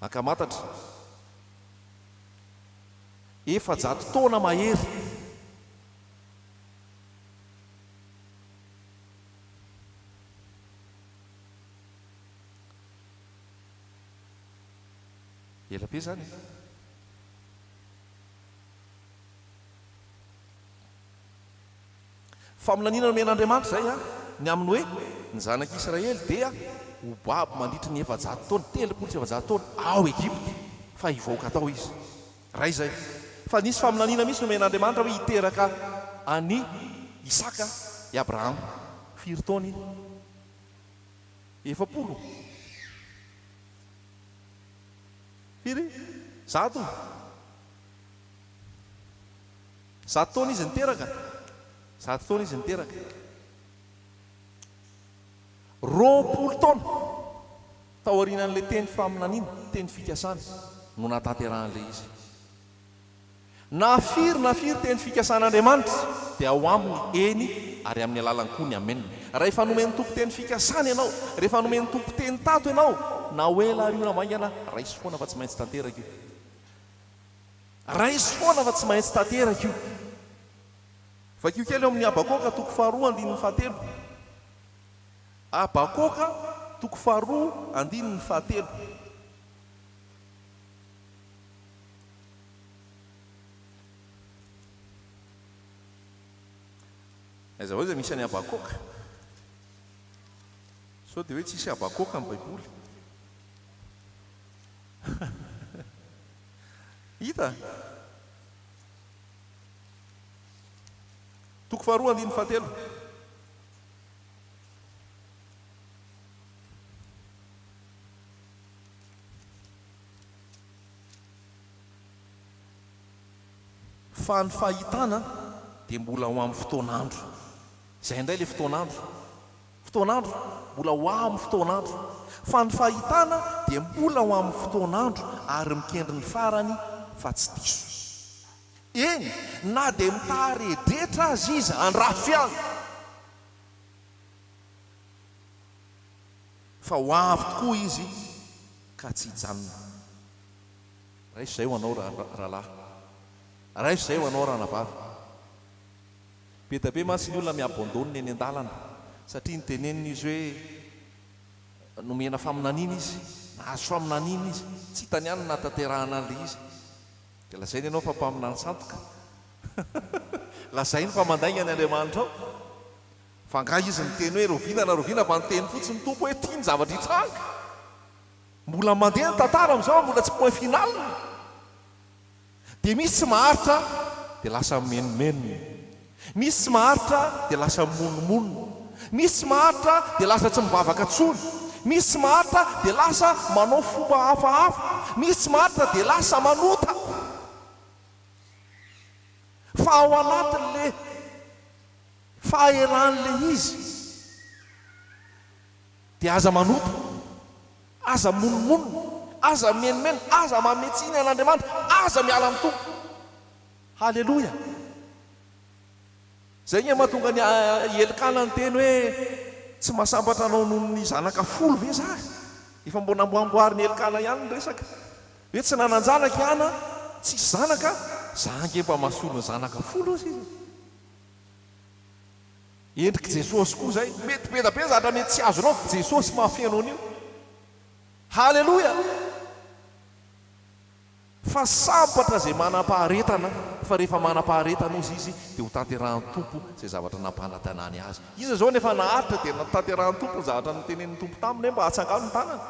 akamatatra efa-jato taona mahery ela be zany faminaniana nomen'Andriamanitra zay a ny amin'ny hoe ny zanak'Israely dia ho babo mandritry ny efa-jato taona telopolo sy efa-jato taona ao Egypte fa hivoaka tao izy ray zay fa nisy faminaniana misy nomen'Andriamanitra hoe hiteraka any Isaka i Abrahama firy taona iny efapolo firy zato taona izy niteraka zato taona izy niteraka roapolo taona tao aorinan'ilay teny faminaniana teny fikasana no natanteran'ilay izy nafiry teny fikasan'Andriamanitra dia ao aminy eny ary amin'ny alalany koa ny amenina rehefa nomeny tompo teny fikasana ianao rehefa nomeny tompo teny tato ianao na hoela ary io na maingana raisy foana fa tsy maintsy tanteraka io raisy foana fa tsy maintsy tanteraka io vakio kely eo amin'ny Abakoka toko faharoa andininy fahatelo Abakoka toko faharoa andininy fahatelo aiza hoe zay misy any Abakoka sao dia hoe tsisy Abakoka amin'ny Baiboly hita toko faharoa andininy fahatelo fa ny fahitana dia mbola ho amin'ny fotoan'andro izay indray le fotoan'andro fotoanandro mbola ho amin'ny fotoanandro fa ny fahitana dia mbola ho amin'ny fotoanandro ary mikendry ny farany fa tsy diso eny na dia mitaredretra azy izy andrafy any fa ho avy tokoa izy ka tsy hijanona raisy izay ho anao rahalahy raisy izay ho anao ranavavy be da be mantsy ny olona miabandonina eny an-dalana satria nytenenina izy hoe nomena faminaniana izy nahazo faminaniana izy tsy hitany ihany natanterahana an'la izy dia lazainy ianao fa mpaminany santoka lazainy fa mandaingany Andriamanitra ao fa nga izy nyteny hoe rovinana fa nyteny fotsiny ny tompo hoe tia ny zavatra hitranga mbola mandeha ny tantara amin'izao mbola tsy point final dia misy tsy maharitra dia lasa menomenona misy tsy maharitra dia lasa monomonona misy tsy maharitra dia lasa tsy mivavaka tsony misy tsy maharitra dia lasa manao fomba hafahafa misy tsy maharitra dia lasa manota fa ao anatin'le faheran'le izy dia aza manota aza monomonona aza menomena aza mametsiny an'Andriamanitra aza miala amin'ny tompo halleloia zay ny mahatonga ny elikana ny teny hoe tsy mahasambatra anao noho ny zanaka folo ve za efa mbona amboamboary ny elikana ihany ny resaka hoe tsy nananjanaka ihana tsisy zanaka za ngemba mahasolo ny zanaka folo izy endriky Jesosy koa zay mety be da be zatra mety tsy azonao Jesosy mahafenao an'io halleloia fa sambatra zay manam-paharetana fa rehefa manam-paharetana ozy izy dia ho tanterahan'ny tompo zay zavatra nampanatanany azy izy zao nefa naharitra dia natanterahan'ny tompo ny zavatra nytenen'ny tompo taminy hoe mba hatsangano ny tanana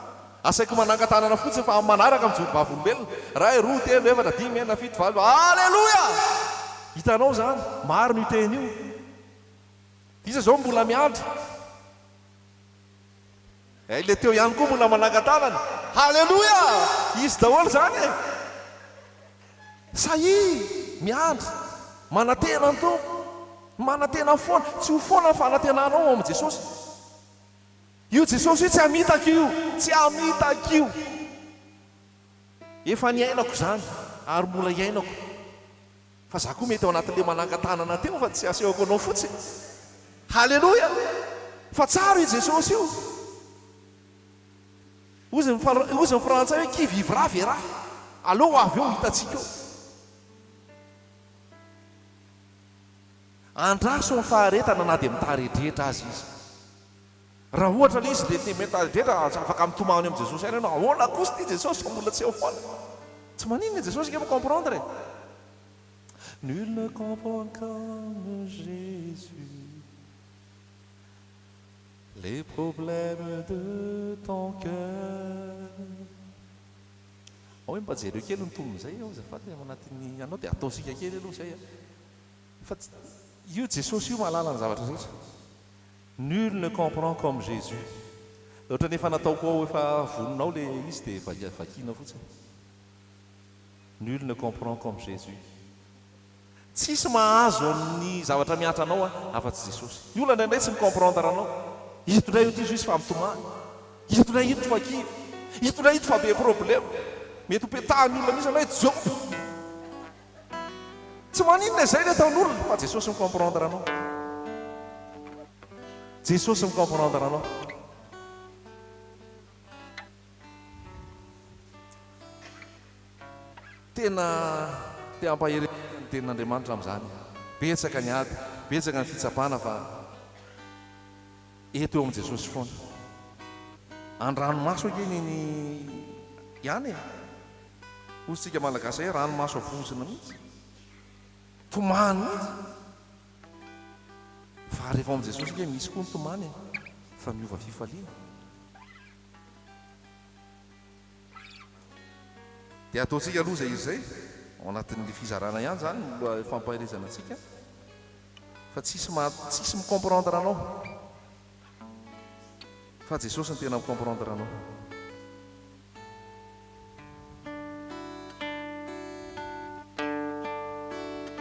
asaiko manangan-tanana fotsiny fa manaraka mijoro-bavolombelona ray roa telo efatra dimy enina fito valo halleloia hitanao zany maro ny teny io izy zao mbola miandry le teo ihany koa mbola manangan-tanana halleloia izy daholo zany e sahi miandry manantena ny tompo manantena foana tsy ho foana fanantenanao amin'ny Jesosy io Jesosy io tsy hamitaka io tsy hamitaka io efa niainako zany ary mbola iainako fa za koa mety ao anatin'le manangan-tanana teo fa tsy asehoko anao fotsiny halleloia fa tsara io Jesosy io ozy ny frantsay hoe qui vivra verra allo avy eo hitatsika eo andraso ny faharetana na dia mitaredretra azy izy raha ohatra le izy le mitaredretra tsy afaka mitomany amin'ny Jesosy any ianao ahoana kosa ty Jesosy fa mbola tsy eo foana tsy maninona Jesosy nge comprendre nul ne comprend comme Jésus les problèmes de ton cœur hoe mba jereo kely ny tombon'izay ao zafady manatin'ny anao dia ataosika kely aloha zay fa io Jesosy io mahalala ny zavatra rehetra nul ne comprend comme Jésus ohatra nefa nataoko ao efa voninao le izy dia vakina fotsiny nul ne comprend comme Jésus tsisy mahazo amin'ny zavatra miatranao afa-tsy Jesosy io olana indray tsy micomprendre anao ito ndray io ty izy fa mitomany ito ndray ito fa kiva ito ndray ito fa be problème mety hopetahany olona misy anao jo tsy maninona izay le ataon'olona fa Jesosy micomprendre anao Jesosy micomprendre anao tena te hampaheren'ny tenin'Andriamanitra amin'izany betsaka ny ady betsaka ny fitsapana fa eto eo amin'i Jesosy foana an-dranomaso akeny ihany ozy tsika malagasy hoe ranomaso avonsina mihitsy tomany mihitsy fa rehefa amin'i Jesosy ke misy koa ny tomany fa miova fifaliana dia ataontsika aloha zay izy zay ao anatin'le fizarana ihany zany mba fampaherezana antsika fa tsisy micomprendre anao fa Jesosy ny tena micomprendre anao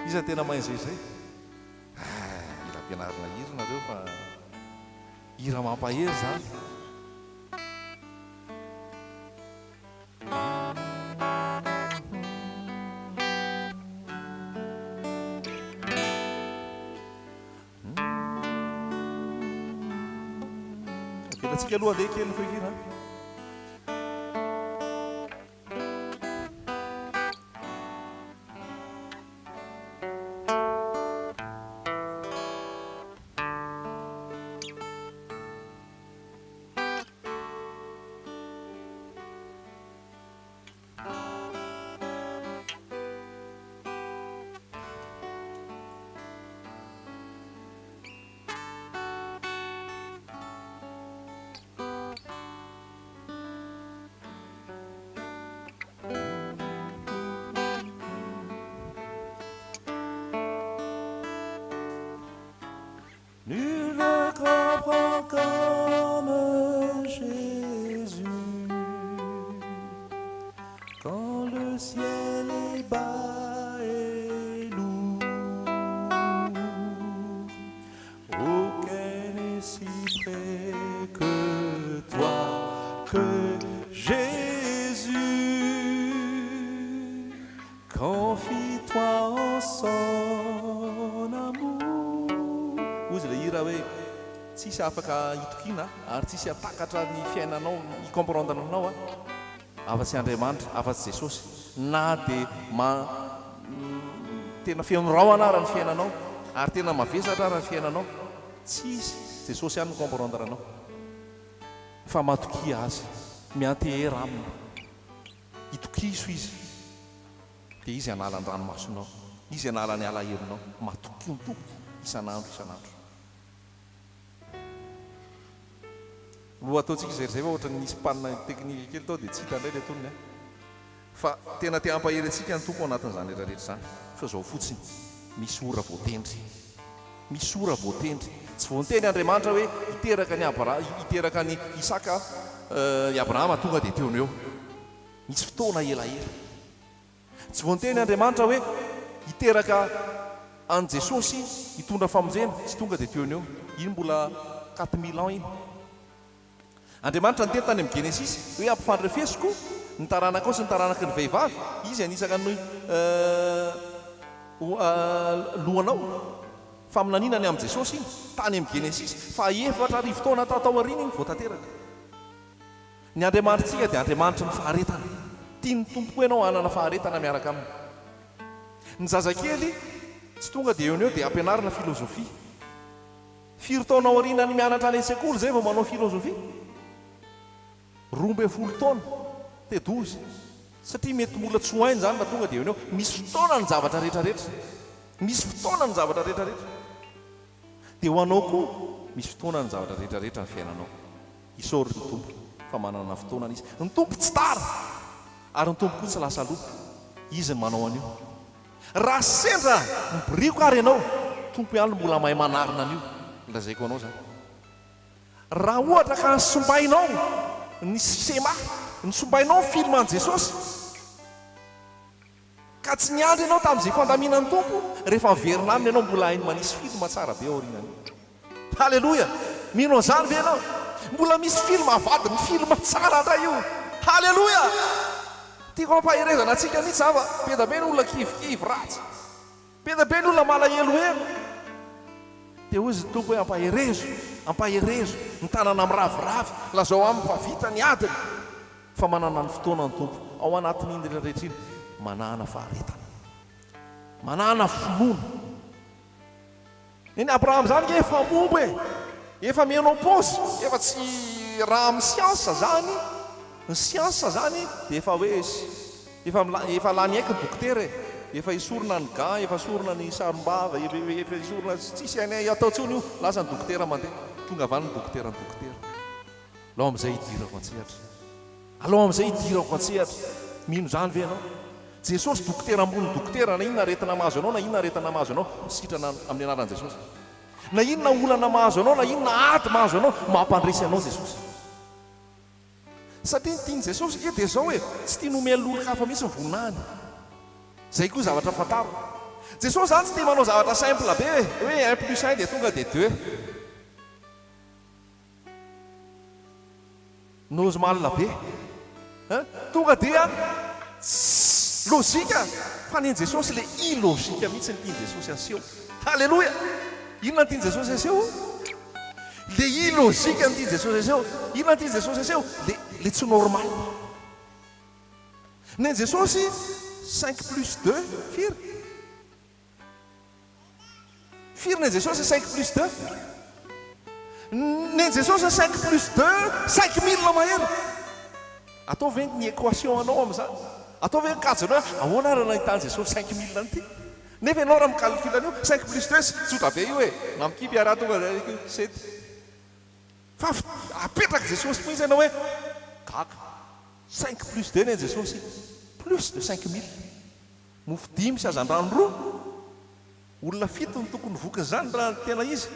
izy ny tena mahay zay ila ampianarina hira nareo fa hira mampahery zany. Atsika aloha andeha kely fehina. Nul ne comprend comme Jésus quand le ciel est bas et lourd. Aucun n'est si près que toi, que Jésus. Confie-toi en son amour. Ozy le hira hoe tsisy afaka hitokiana ary tsisy atakatra ny fiainanao icomprendre anao afa-tsy Andriamanitra, afa-tsy Jesosy, na dia tena fianorao anara ny fiainanao ary tena mavesatra ara ny fiainanao, tsisy Jesosy ihany micomprendre anao fa matokia azy, miantehera aminy, hitokiso izy dia izy hanala ny ranomasonao, izy hanala ny alaherinao, matokia ny tompo isan'andro isan'andro. Loha ataontsika izay fa ohatra nisy panina teknika kely tao dia tsy hita indray ilay tonony fa tena te hampahery antsika ny tompo anatin'izany rehetrarehetra izany. Fa izao fotsiny misy ora voatendry, misy ora voatendry, tsy voateny Andriamanitra hoe hiteraka ny hiteraka ny Isaka i Abrahama tonga dia teo eo, misy fotoana elaela. Tsy voateny Andriamanitra hoe hiteraka an Jesosy hitondra famonjena, tsy tonga dia teo eo, iny mbola 4000 ans iny. Andriamanitra ny teny tany amin'ny Genesis hoe ampifandrefesiko ny taranaka ao sy ny taranaky ny vehivavy, izy anisaka ny lohanao fa minaninany amin'ny Jesosy iny tany amin'ny Genesis fa efatra arivo taona tao aoriana iny voatanteraka. Ny Andriamanitrantsika dia Andriamanitra ny faharetana, tiany tompo ianao hanana faharetana miaraka aminy. Ny zazakely tsy tonga dia eo dia ampianarana filozofia. Firy taona aoriana ny mianatra any an-tsekoly zay vao manao filozofia, 12 taona dia 12, satria mety mbola tsy hoainy zany na tonga dia eo. Misy fotoana ny zavatra rehetrarehetra, misy fotoana ny zavatra rehetrarehetra, dia ho anao koa misy fotoana ny zavatra rehetrarehetra ny fiainanao. Isaory ny tompo fa manana fotoanany izy. Ny tompo tsy tara ary ny tompo koa tsy lasa loha, izy ny manao an'io. Raha sendra miboriko ary ianao, tompo ihany mbola mahay manarina an'io, lazaiko anao zany. Raha ohatra ka nisombainao ny sema, nisombainao ny filma an Jesosy ka tsy niandry ianao tamin'izay fandaminan'ny tompo, rehefa miverina aminy ianao mbola hainy manisy filma tsara be aorianany. Halleloja! Mino an'izany ve ianao? Mbola misy filma avady, ny filma tsara ndray io. Halleloja! Tiako ampaherezana antsika mihitsy zava, be da be ny olona kivikivy ratsy, be da be ny olona malahelohelo. Dia hoy izy ny tompo hoe ampaherezo, ampaherezo ny tanana miraviravy, lazao aminy fa vita ny adiny, fa manana ny fotoana ny tompo ao anatin'ny iny rehetrarehetra iny, manana faharetana, manana finoana. Iny Abraham zany efa mombo efa menopause, efa tsy raha amin'ny siansa zany, ny siansa zany dia efa hoe efa lany aiky ny dokotera, efa isorona ny gant, efa isorona ny sarom-bava, efa isorona tsisy any atao tsony io, lasa ny dokotera mandeha, tonga avany ny dokotera ny dokotera. Alao amin'izay hidirako an-tsehatra, alao amin'izay hidirako an-tsehatra. Mino zany ve ianao? Jesosy dokotera ambony dokotera, na inona aretina mahazo anao, na inona aretina mahazo anao, sitrana amin'ny anaran'i Jesosy. Na inona olana mahazo anao, na inona ady mahazo anao, mampandresy anao Jesosy. Satria tiany Jesosy dia zao hoe tsy tia nomely olon-kafa mihitsy ny voninahiny. Zay koa zavatra fantaro. Jesosy zany tsy tia manao zavatra simple be hoe 1 + 1 dia tonga dia 2. nozy malina be tonga dia lôzika fa neny jesosy le ilôzika mihitsy ny tiany jesosy aseho. Halleloia! Inona ny tiany jesosy aseho? le ilôzika ny tiany jesosy aseho. Inona ny tiany jesosy aseho? le tsy normal. Neny jesosy 5+2 firy? Firy neny jesosy 5+2? Neny jesosy 5+2 5000 mahery. Atao ve ny équation anao amin'izany? Atao ve kajana hoe ahoana raha nahitany jesosy 5000 nyity? Nefa ianao raha micalcule an'io 5+2 tsotra be io hoe mamikipy araha tonga sety. Fa apetraka jesosy mihitsy ianao hoe kaka 5+2 neny jesosy plus de 5000. Mofo 5 sy azan-drano 2 olona 7 ny tokony vokany zany raha tena izy.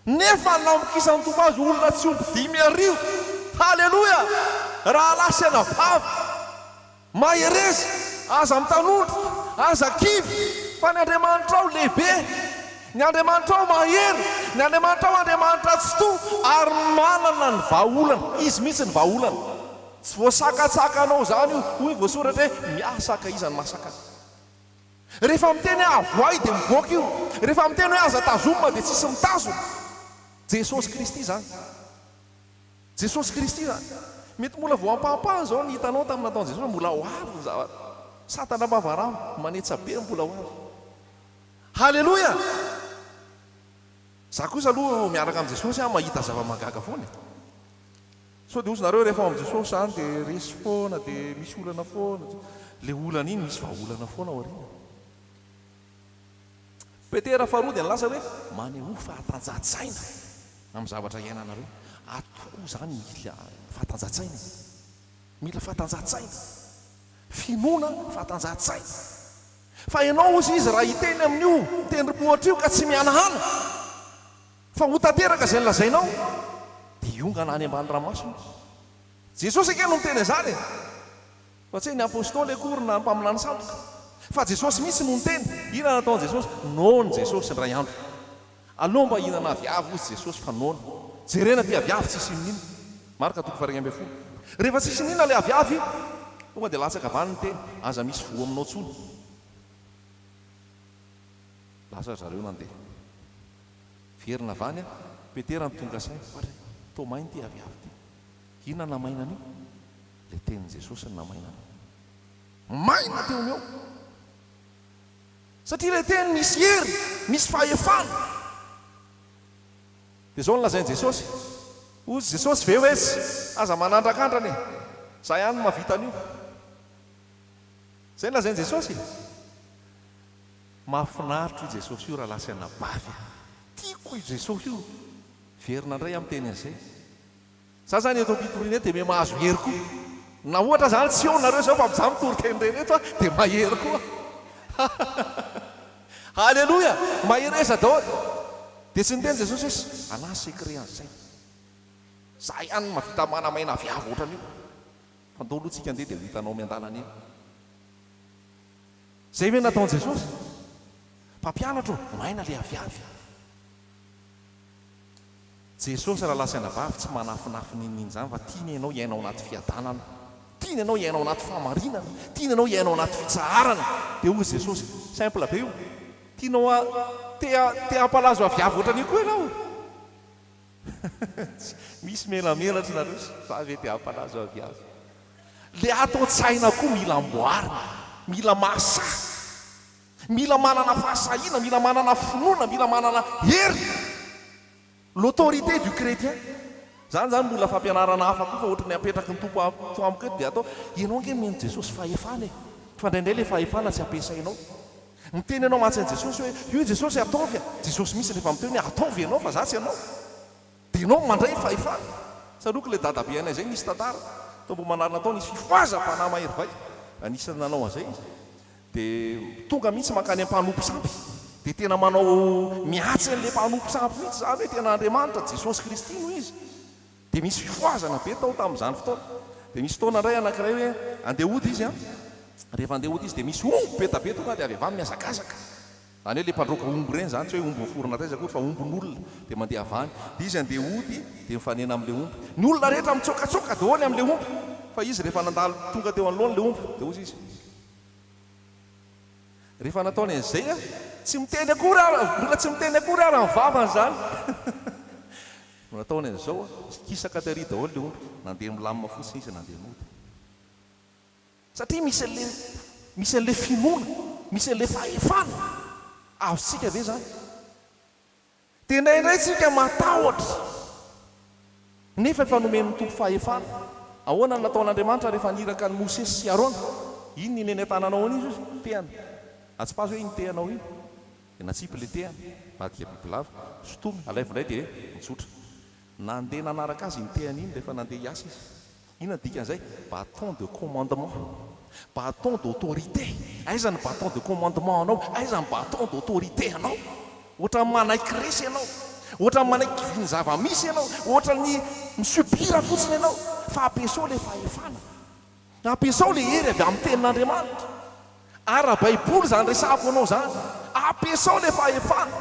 Nefa namokisany tombo azy olona tsy omby 5,000. Halleloia! Raha lasana vavy maherezy aza mitanondro aza kivy fa ny Andriamanitra ao lehibe, ny Andriamanitra ao mahery, ny Andriamanitra ao Andriamanitra tsy to ary manana ny vahaolana. Izy mihitsy ny vahaolana. Tsy voasakatsaka anao zany io hoy voasoratra hoe miasaka izy ny masaka. Rehefa miteny hoe avoay dia mivoaka io. Rehefa miteny hoe aza tazomina dia tsisy mitazona. Jesosy Kristy zany. Jesosy Kristy zany. Mety mbola vao ampahampaha zao ny hitanao tamin'ny nataon'i Jesosy mbola ho avy ny zavatra. Satana mavaramo manetsa be mbola ho avy. Halleloia! Za kosa aloha miaraka amin'ny Jesosy mahita zava-magaga foana. So dia ozy nareo rehefa amin'ny Jesosy zany dia resy foana dia misy olana foana. Le olana iny misy vahaolana foana aoriana. Petera faharoa dia nilasa hoe maneho fahatanjahantsaina amin'ny zavatra iainanareo. Atoko zany mila fahatanjahantsaina. Mila fahatanjahantsaina. Finoana fahatanjahantsaina. Fa ianao ozy izy raha hiteny amin'io tendrombohitra io ka tsy mihanahana fa ho tanteraka izay nilazainao dia iongana any ambany ranomasina. Jesosy ake no miteny izany fa tsy ny apôstôly akory na mpaminany sandoka fa Jesosy mihitsy no miteny. Inona nataon'i Jesosy? Noana Jesosy indray andro. Aleo mba ihinana viavy ozy Jesosy fa noana. Jerena ty aviavy tsisy minina. Marka 4:10. Rehefa tsisy minina le aviavy tonga dia latsaka avany ny teny aza misy voa aminao tsony. Lasa zareo nandeha. Verina avany Petera nitonga saina. Tomainy ty aviavy ty. Inona namainana io? Le tenin'i Jesosy ny namainana. Maina teo eo. Satria le teny misy hery, misy fahefana. Dia zao nolazain'i Jesosy. Ozy Jesosy ve hoe aza manandrakandrany. Zay ihany mahavita an'io. Zay nolazain'i Jesosy. Mahafinaritra io Jesosy io raha lasana bavy. Tiako io Jesosy io. Verina indray amin'ny teny an'izay. Za zany eto ampitoriana eto dia mahazo hery koa. Na ohatra zany tsy eo nareo zao fa mizaha mitory teny reto dia mahery koa. Halleloia! Mahery eza daholo. Dia tsy niteny Jesosy hoe ana sekret an'izay. Za ihany mahavita manamaina viavy ohatran'io. Fa ndao aloha tsika andeha dia vitanao miandanana iny. Zay ve nataon'i Jesosy? Mpampianatra maina le aviavy. Jesosy raha lasaina vavy tsy manafinafiny in'iny zany fa tiany ianao iainao anaty fiadanana. Tiany ianao iainao anaty fahamarinana. Tiany ianao iainao anaty fitsaharana. Dia hoy Jesosy, simple be io. Tianao te hampalazo aviavy ohatran'io koa ianao. Misy melamelatra nareo fa ve te hampalazo aviavy. Le atao tsaina koa mila amboarina, mila mahasahy, mila manana fahasahiana, mila manana finoana, mila manana hery. L'autorité du chrétien. Zany mbola fampianarana hafa koa fa ohatrany apetraky ny tompo amiko eto dia atao ianao nge mino Jesosy fahefana e. Fa indraindray le fahefana tsy ampiasainao. Miteny ianao matsain'i Jesosy hoe io Jesosy ataovy. Jesosy misy rehefa miteny hoe ataovy ianao fa za tsy ianao. Dia ianao mandray fahefana. Saroko le dadabe anay zay nisy tantara. Tombo manarina tao nisy fifoazam-panahy mahery vay. Anisany nanao an'izay izy. Dia tonga mihitsy mankany am-panompo sampy. Dia tena manao mihatsy an'ilay mpanompo sampy mihitsy zany hoe tena Andriamanitra Jesosy Kristy no izy. Dia misy fifoazana be tao tamin'izany fotoana. Dia misy fotoana iray anankiray hoe andeha hody izy. Rehefa andeha hody izy dia misy omby be tabe tonga dia avy avany mihazakazaka. any hoe le mpandroka ombo ireny zany tsy hoe ombo forona taiza koa fa ombon'olona dia mandeha avany dia izy andeha ody dia mifanena amin'ilay ombo ny olona rehetra mitsokatsoka daholo amin'ilay ombo fa izy rehefa nandalo tonga teo anoloana ilay ombo dia ozy izy rehefa nataony an'izay a tsy miteny akory mbola tsy miteny akory ara ny vavany zany no nataony an'izao a kisaka tery daholo ilay ombo nandeha milamina fotsiny izy nandeha mody satria misy an'le finoana misy an'le fahefana avosika ve zany dia indraindray tsika matahotra nefa efa nomeny tompo fahefana ahoana ny nataon'Andriamanitra rehefa niraka ny Mosesy sy Arona iny ny neny an-tananao an'izy izy tehany atsipazo hoe iny tehanao iny dia natsipy le tehany vadika bibilava sotomy alaivindray dia mitsotra nandeha nanaraka azy ny tehany iny rehefa nandeha hiasa izy ina dikan'izay bâton de commandement bâton d'autorité aiza ny bâton de commandement anao aiza ny bâton d'autorité anao ohatra ny manaiky resy ianao ohatra ny manaiky viny zava-misy ianao ohatra ny misupira fotsiny ianao fa ampiasao le fahefana ampiasao le hery avy amin'ny tenin'Andriamanitra ara-baiboly zany resako anao zany ampiasao le fahefana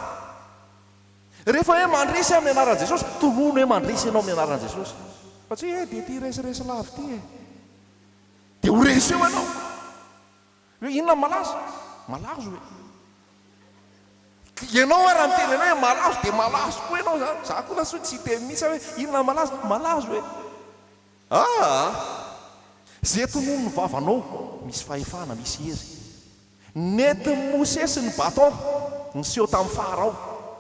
rehefa hoe mandresy amin'ny anaran'i Jesosy tonono hoe mandresy ianao amin'ny anaran'i Jesosy fa tsy hoe dia ty resiresy lavy ty e dia ho resy eo ianao hoe inona malazo malazo hoe ianao raha miteny ianao hoe malazo dia malazo koa ianao zany za koa laso tsy teny mihitsy hoe inona malazo hoe zay tonono ny vavanao misy fahefana misy hery nety Mosesy ny bâton niseho tamin'ny farao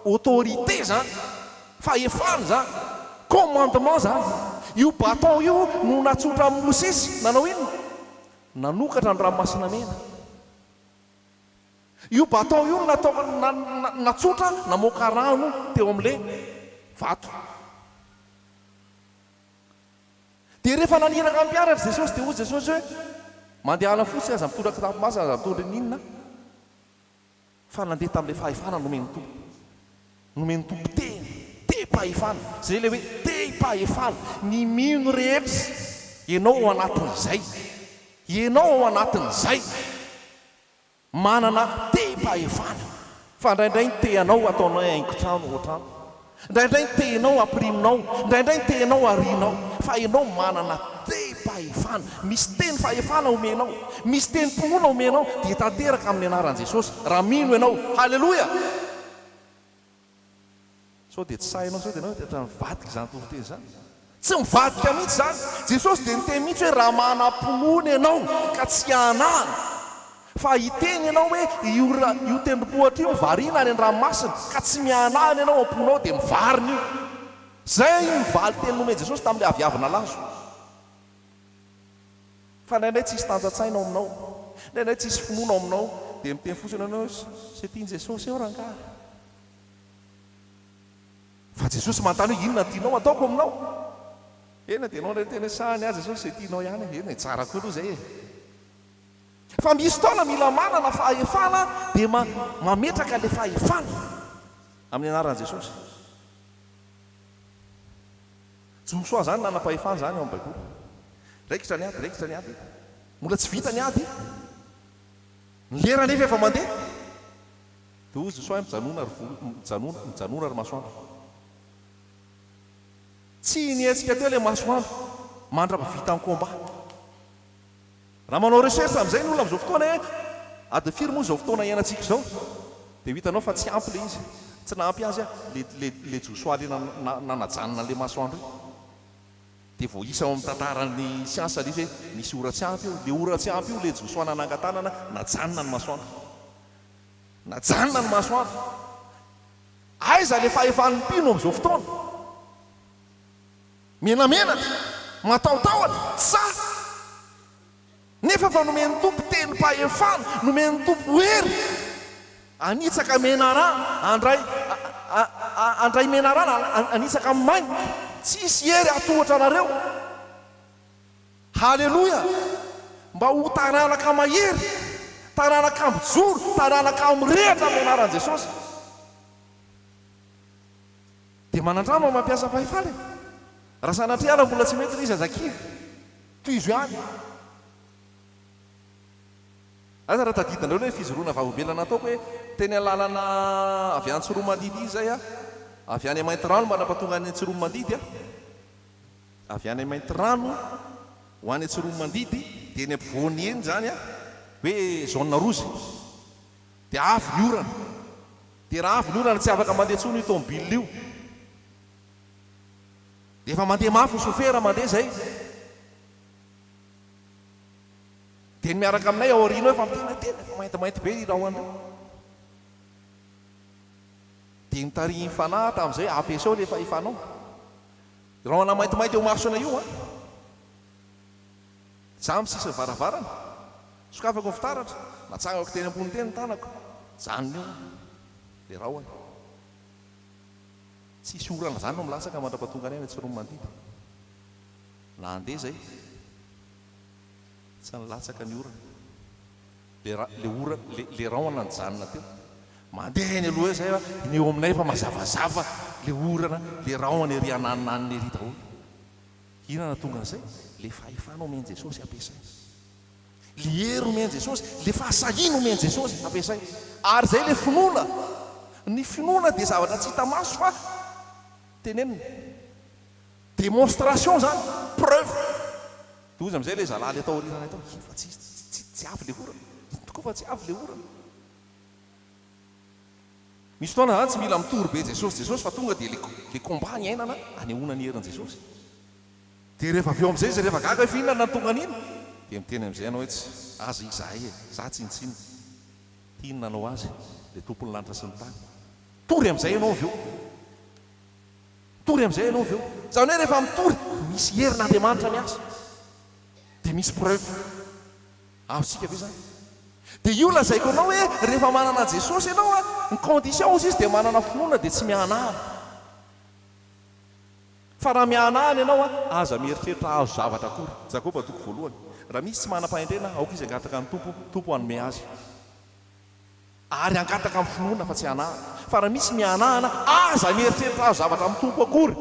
autorité zany fahefana zany commandement zany io bâton io no natsotra amin'ny Mosesy nanao ino nanokatra ny ranomasina mena io bâton io natsotra namoaka rano teo amin'ilay vato dia rehefa naniraka amin'ny mpianatra Jesosy dia hozy Jesosy hoe mandehana fotsiny aza mitondra kitapo masina aza mitondra ninona fa nandeha tamin'ilay fahefana nomeny tompo te-pahefana zay le hoe te-pahefana ny mino rehetra ianao ao anatin'izay ianao ao anatin'izay manana te-pahefana fa indraindray ny tehanao ataonao haingo-trano ohatrano indraindray ny tehanao ampiriminao indraindray ny tehanao arianao fa ianao manana te-pahefana misy teny fahefana omenao misy teny mponona omenao dia tanteraka amin'ny anaran'i Jesosy raha mino ianao halleloia sao dia tsy sahinao sao dia ianao tetra mivadika izany toroteny zany tsy mivadika mihitsy zany Jesosy dia niteny mihitsy hoe raha manam-ponona ianao ka tsy anahana fa hiteny ianao hoe io tendrompohatra io variana any an-dranomasina ka tsy mianahana ianao amponao dia mivarina io zay mivaly teny nomeny Jesosy tamin'ilay aviavina lazo fa indraindray tsisy tanjatsaina ao aminao indraindray tsisy finoana ao aminao dia miteny fotsiny ianao sy tiany Jesosy eo rangahy fa Jesosy manontany hoe inona tianao ataoko aminao ena dia ianao indray tena sahany azy Jesosy izay tianao ihany ena tsara koa aloha zay e fa misy fotoana mila manana fahefana dia mametraka le fahefana amin'ny anaran'i Jesosy Josoa zany nanam-pahefana zany ao amin'ny baiboly raikitra ny ady mola tsy vita ny ady ny lera nefa efa mandeha dia ozy Josoa mijanona ary masoandro tsy nietsika teo ilay masoandro mandra-pavita amin'ny combat raha manao recherche amin'izay ny olona amin'izao fotoana hoe adefir moa izao fotoana iainantsika izao dia hitanao fa tsy ampy le izy tsy nampy azy a le Josoa le nanajanona an'ilay masoandro io dia vao isa ao amin'ny tantaran'ny siansa le izy hoe nisy oratsy ampy io le oratsy ampy io le Josoa nanangan-tanana najanona ny masoandro aiza le fahefan'ny mpino amin'izao fotoana menamenatra mataotahotra sa nefa fa nomeny tompo teny pahefana nomeny tompo hery anitsaka menarana andray menarana anitsaka mainy tsisy hery atohatra anareo halleloia mba ho taranaka mahery taranaka ambijoro taranaka amrehatra amin'ny anaran'i Jesosy dia manandrama mampiasa fahefana raha sanatriana mbola tsy mety izy azakivy toy izy ihany aza raha tadidinareo hoe fizoroana vavobelana ataoko hoe teny alalana avy any Tsoromandidy izy zay a avy any Mainty Rano manampatonga any Tsoromandidy a avy any Mainty Rano ho any Tsoromandidy dia eny ampovoany eny zany a hoe zone rozy dia avy ny orana dia raha avy ny orana tsy afaka mandeha tsony io tomobile io dia efa mandeha mafy ny sofera mandeha zay dia ny miaraka aminay ao aoriana efa mitena efa maintimainty be irahoana dia nitariny fanahy tamin'izay ampiasao rehefa ifanao rahoana maintimainty eo masona io a za misisa varavarana sokafako ny fitaratra natsangako teny ambony teny ny tanako zanony io dia rahoana tsisy orana zany no milasaka mandrapatonga any any Tsoromandidy na andeha zay tsy nilatsaka ny orana le orana le rahoana ny janona teo mandeha eny aloha zay a ny eo aminay fa mazavazava le orana le rahoana ery ananonaniny ery daholo inona tonga an'izay le fahefana omeny Jesosy ampiasay le hery omeny Jesosy le fahasahina omeny Jesosy ampiasay ary zay le finoana ny finoana dia zavatra tsy hita maso fa tenenina démonstration zany preuve dozy am'izay le zalaly atao orinana atao fa tsy avy le orana tokoa fa tsy avy le orana misy fotoana zany tsy mila mitory be Jesosy fa tonga dia le combat ny ainana anehoana ny herin Jesosy dia rehefa avy eo am'izay izy rehefa gaga hoe fihinana ny tonga an'iny dia miteny am'izay anao hoe tsy aza izahay e za tsinitsiny tinona anao azy le tompony lanitra sy ny tany tory am'izay ianao avy eo tory am'izay ianao avy eo zany hoe rehefa mitory misy herin'Andriamanitra miasa dia misy preuve avosika ve zany dia io lazaiko anao hoe rehefa manana Jesosy ianao a ny condition izy dia manana finoana dia tsy mianahana fa raha mianahana ianao a aza mieritreritra azo zavatra akory Jakoba toko voalohany raha misy tsy manam-pahendrena aoka izy angataka amin'ny tompo hanome azy ary angataka amin'ny finoana fa tsy anahana fa raha misy mianahana aza mieritreritra azo zavatra amin'ny tompo akory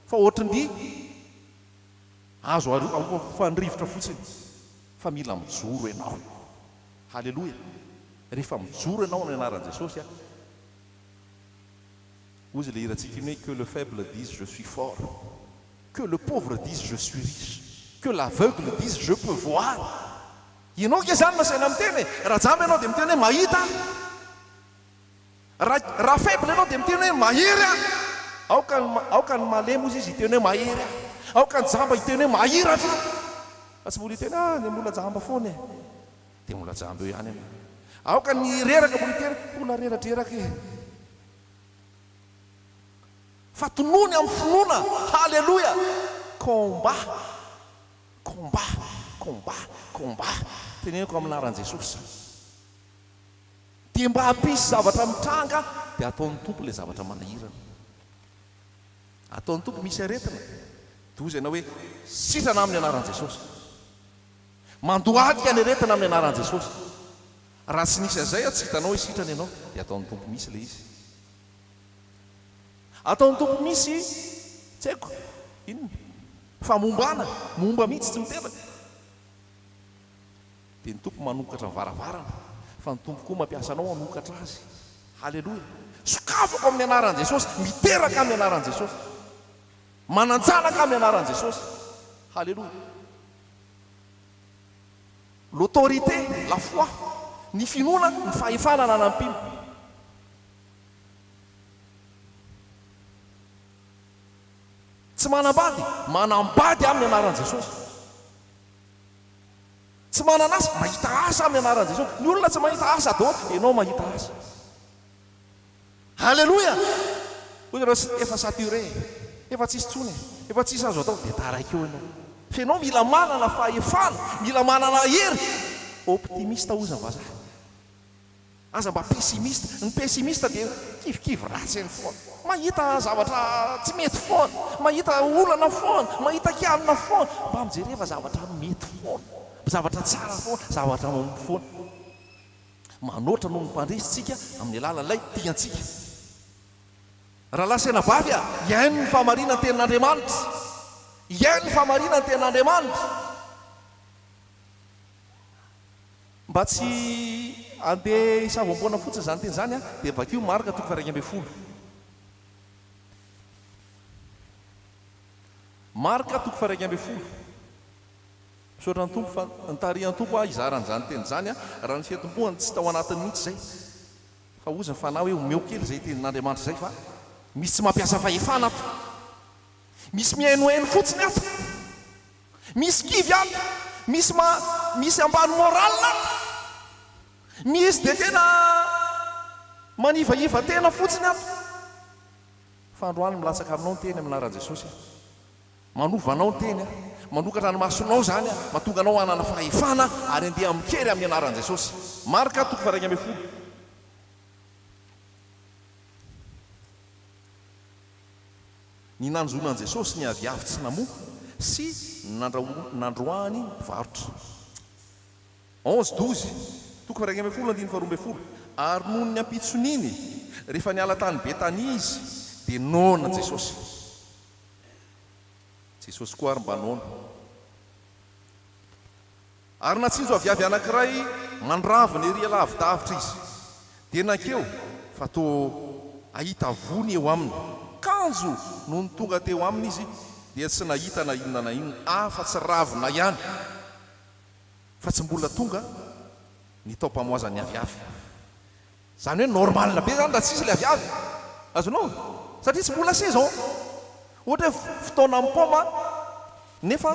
fa ohatrany azo fanrivotra fotsiny fa mila mijoro ianao halleloia rehefa mijoro ianao ny anaran'i Jesosy a ozy le hirantsika iny hoe que le faible dise je suis fort que le pauvre dise je suis riche que l'aveugle dise je peux voir ianao ke zany masaina miteny raha jamba ianao dia miteny hoe mahita raha faible ianao dia miteny hoe mahery a aoka ny malemo izy hiteny hoe mahery a aoka ny jamba hiteny hoe mahiratra fa tsy mbola hiteny ny mbola jamba foana dia mbola jamba eo ihany aoka ny reraka mbola hiteny mbola reratreraka fa tonony amin'ny finoana halleloia combat teneniko amin'ny anaran'i Jesosy dia mba hampisy zavatra mitranga dia ataon'ny tompo ilay zavatra manahirana ataon'ny tompo misy aretina dozy ianao hoe sitrana amin'ny anaran'i Jesosy mandohatika ny aretina amin'ny anaran'i Jesosy raha tsy nisy an'izay a tsy hitanao hoe sitrana ianao dia ataon'ny tompo misy ilay izy ataon'ny tompo misy tsy haiko inona famombana momba mihitsy tsy miteraka dia ny tompo manokatra ny varavarana fa ny tompo koa mampiasa anao hanokatra azy halleloia sokafako amin'ny anaran'i Jesosy miteraka amin'ny anaran'i Jesosy mananjanaka amin'ny anaran'i Jesosy halleloia l'autorité la foi ny finoana ny fahefana nanampiny tsy manambady amin'ny anaran'i Jesosy tsy mananasa mahita asa amin'ny anaran'i Jesosy ny olona tsy mahita asa daholo ianao mahita asa halleloia hoy reo efa saturé efa tsisy tsony efa tsisy azo atao dia taraikeo ianao fa ianao mila manana fahefana mila manana hery optimista ozy ny vazaha aza mba pessimista ny pessimista dia kivikivy ratsy eny foana mahita zavatra tsy mety foana mahita olana foana mahita kianina foana mba mijereva zavatra mety foana zavatra tsara foana zavatra mompo foana manoatra no mipandresitsika amin'ny alalan'ilay tiantsika raha lasena vavy a iaino ny famarina ny tenin'Andriamanitra iaino ny famarina ny tenin'Andriamanitra mba tsy andeha isavampoana fotsiny zany teny zany a dia vakio marika toko fa 1 marika toko fa 1 misaotra ny tompo fa nitarihan'ny tompo izaran'izany teny zany a raha ny fiatombohany tsy tao anatiny mihitsy zay fa ozy ny fanao hoe omeo kely zay tenin'Andriamanitra zay fa misy tsy mampiasa fahefana ato misy mihainohaino fotsiny ato misy kivy ato misy ambany moralina ato misy dia tena manivaiva tena fotsiny ato fa androany milatsaka aminao ny teny amin'anaran'i Jesosy manovanao ny teny a manokatra ny masonao zany a mahatonga anao hanana fahefana ary andeha mikery amin'ny anaran'i Jesosy marika toko fa 1 ny nanjonan'i Jesosy ny aviavy tsy namoa sy nandroany varotra 11-12 toko fa 1 ary noho ny ampitsoniny rehefa niala tany Betania izy dia nona Jesosy koa ary mba nona ary natsinjo aviavy anankiray mandravina ery alavidavitra izy dia nankeo fa toa ahita vony eo aminy kanjo noho ny tonga teo aminy izy dia tsy nahita na inona na inona afa tsy ravina ihany fa tsy mbola tonga ny tao-pamoazan'ny aviavy zany hoe normalina be zany raha tsisy le aviavy azonao satria tsy mbola se zao ohatra hoe fotoana amin'ny paoma nefa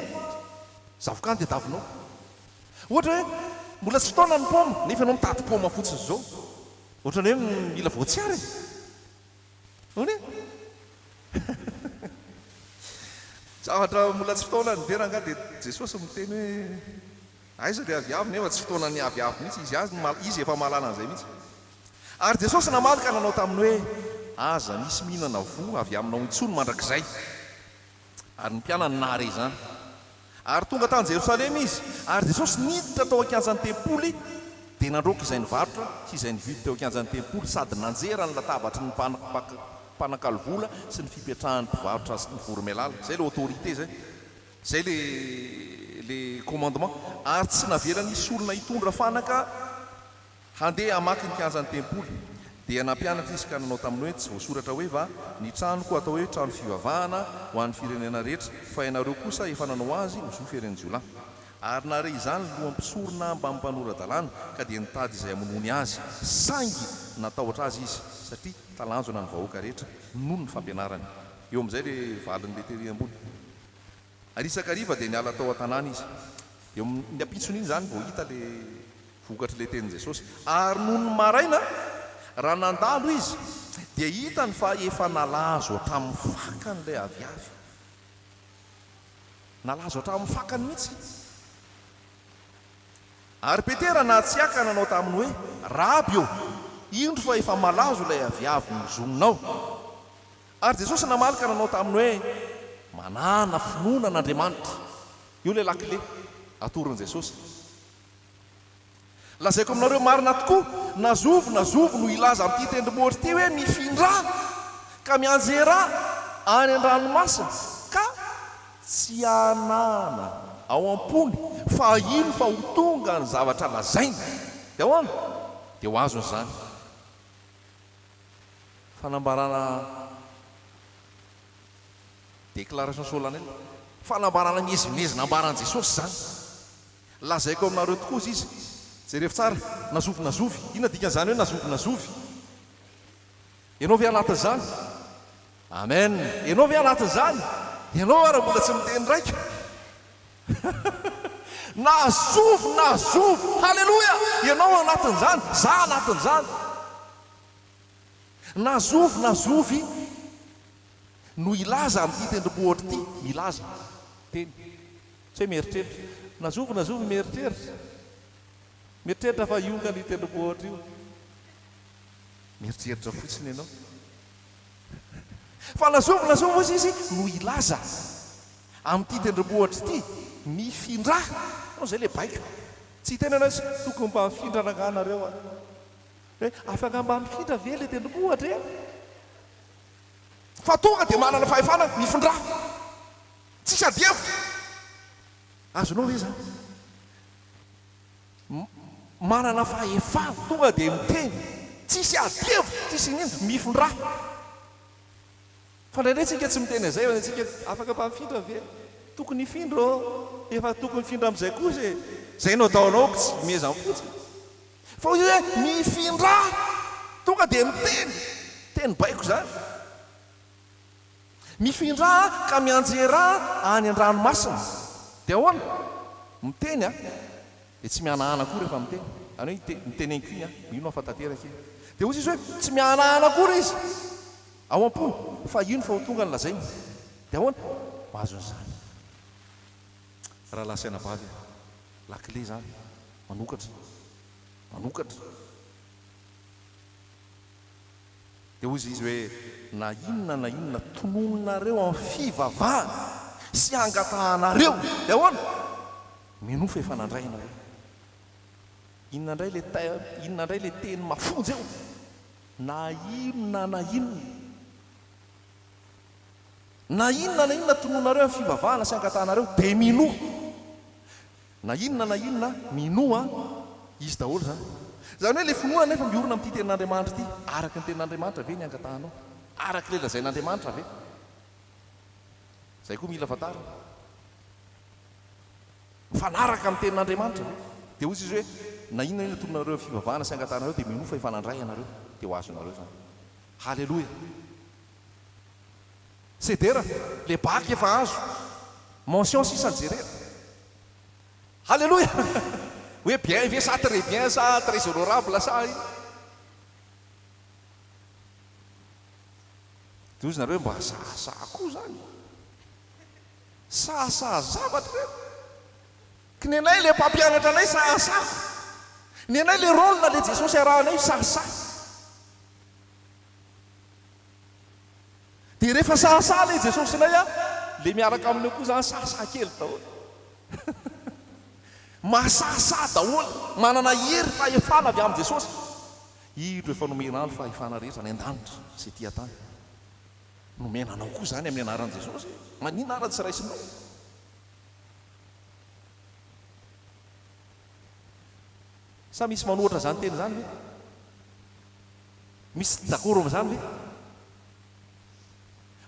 zavokany dia davinao ohatra hoe mbola tsy fotoana ny paoma nefa ianao mitady paoma fotsiny zao ohatra ny hoe mila voatsiary one zavatra mbola tsy fotoana ny veranga dia Jesosy miteny hoe aiza le aviavy nefa tsy fotoana ny aviavy mihitsy izy efa mahalala an'izay mihitsy ary Jesosy namalika nanao taminy hoe aza misy mihinana vo avy aminao intsony mandrakizay ary ny mpianany nahare zany ary tonga tany Jerosalema izy ary Jesosy niditra tao ankianjan'ny tempoly dia nandroka izay nivarotra sy izay nividy teo ankianjan'ny tempoly sady nanjera ny latabatry ny mpanakalo-vola sy ny fipetrahan'ny mpivarotra sy ny voromailala zay le autorité zay le commandement ary tsy navelany isy olona hitondra fanaka handeha hamaky ny kianjan'ny tempoly dia nampianatra izy ka nanao taminy hoe tsy voasoratra hoe va ny tranoko atao hoe trano fivavahana ho an'ny firenena rehetra fa ianareo kosa efa nanao azy ho zoferen'ny jiolahy ary nare izany loham-pisorona mba mmpanorad-dalàna ka dia nitady izay amonony azy saingy natahotra azy izy satria talanjona ny vahoaka rehetra noho ny fampianarany eo amin'izay le valin'le tery ambony arisakariva dia niala tao an-tanàna izy eo ny ampitson'iny zany vao hita le vokatry le tenin'i Jesosy ary noho ny maraina raha nandalo izy dia hitany fa efa nalazo hatramin'ny fakany ilay aviavy nalazo hatramin'ny fakany mihitsy ary Petera na tsy aka nanao taminy hoe raby eo indro fa efa malazo ilay aviavy mizoninao ary Jesosy namalika nanao taminy hoe manana finoana an'Andriamanitra io le lakile atorin'i Jesosy lazaiko aminareo marina tokoa nazovo no ilaza amin'ity tendrombohitra ity hoe mifindra ka mianjera any an-dranomasina ka tsy anana ao am-pony fa ino fa ho tonga ny zavatra lazaina dia hoana dia ho azony zany fanambarana déclaration solennelle fanambarana mieziminezina ambaran'i Jesosy zany lazaiko aminareo tokoa izy jerefy tsara nazovy inona dikan'izany hoe nazovy ianao ve anatin'izany amen ianao ve anatin'izany ianao ara mbola tsy miteny raika nazovy halleloia ianao anatin'izany za anatin'izany nazovy no ilaza amin'ity tendrombohitra ity ilaza teny tsy hoe mieritreritra nazovy mieritreritra fa ionga ny tendrombohitra io mieritreritra fotsiny ianao fa nazovy izy no ilaza amin'ity tendrombohitra ity mifindra ao zay le baika tsy tena na tokony mba mifindra nanganareo hoe afaka mba mifindra ve le tendrombohitra e fa tonga dia manana fahefana mifindra tsisy adihevitra azonao hoe zany manana fahefana tonga dia miteny tsisy adevo tsisy nina mifindra fa ndraindraytsika tsy miteny izay tsika afaka mpamifindra ve tokony ifindra efa tokony findra amin'izay kosa zay no ataonao tsy meza mifotsy fa izy hoe mifindra tonga dia miteny teny baiko zany mifindra ka mianjera any an-dranomasina dia ahoana miteny dia tsy mihanahana koa rehefa miteny any hoe miteneniko iny ino afatanteraka iny dia ozy izy hoe tsy mihanahana koa izy ao am-pony fa ino fa ho tonga ny lazainy dia ahoana mahazon'izany raha lasaina vavy lakile zany manokatra dia ozy izy hoe na inona tonononareo amin'ny fivavahana sy angatahanareo dia ahoana minofa efa nandrainareo inona indray le teny mafonjy eo na inona tonononareo amin'ny fivavahana sy angatahanareo dia minoa na inona minoa izy daholo zany zany hoe le finoana nefa miorona amin'ity tenin'Andriamanitra ity araka ny tenin'Andriamanitra ve ny angatahanao araka le lazain'Andriamanitra ve zay koa mila fantarina fanaraka amin'ny tenin'Andriamanitra ve dia ozy izy hoe na inona tononareo amin'ny fivavahana sy angatahanareo dia minofa efa nandray anareo dia ho azonareo zany halleloia sedera le baky efa azo mention sisanjerena halleloia hoe bien ve sa très bien sa très honorable sa iny dia ozy nareo mba sasa koa zany sasa zavatra reny ka ny anay le mpampianatra anay sasa ny anay le rôlina le Jesosy arahanay sasa dia rehefa sasa le Jesosy anay le miaraka aminay koa zany sasa kely daholo masasa daholo manana hery fahefana avy amin'i Jesosy iro efa nomena ny fahefana rehetra ny an-danitra sy ty atany nomena anao koa zany amin'ny anaran'i Jesosy manina ara tsy raisinao sa misy manohatra zany teny zany ve misy dakoro amin'izany ve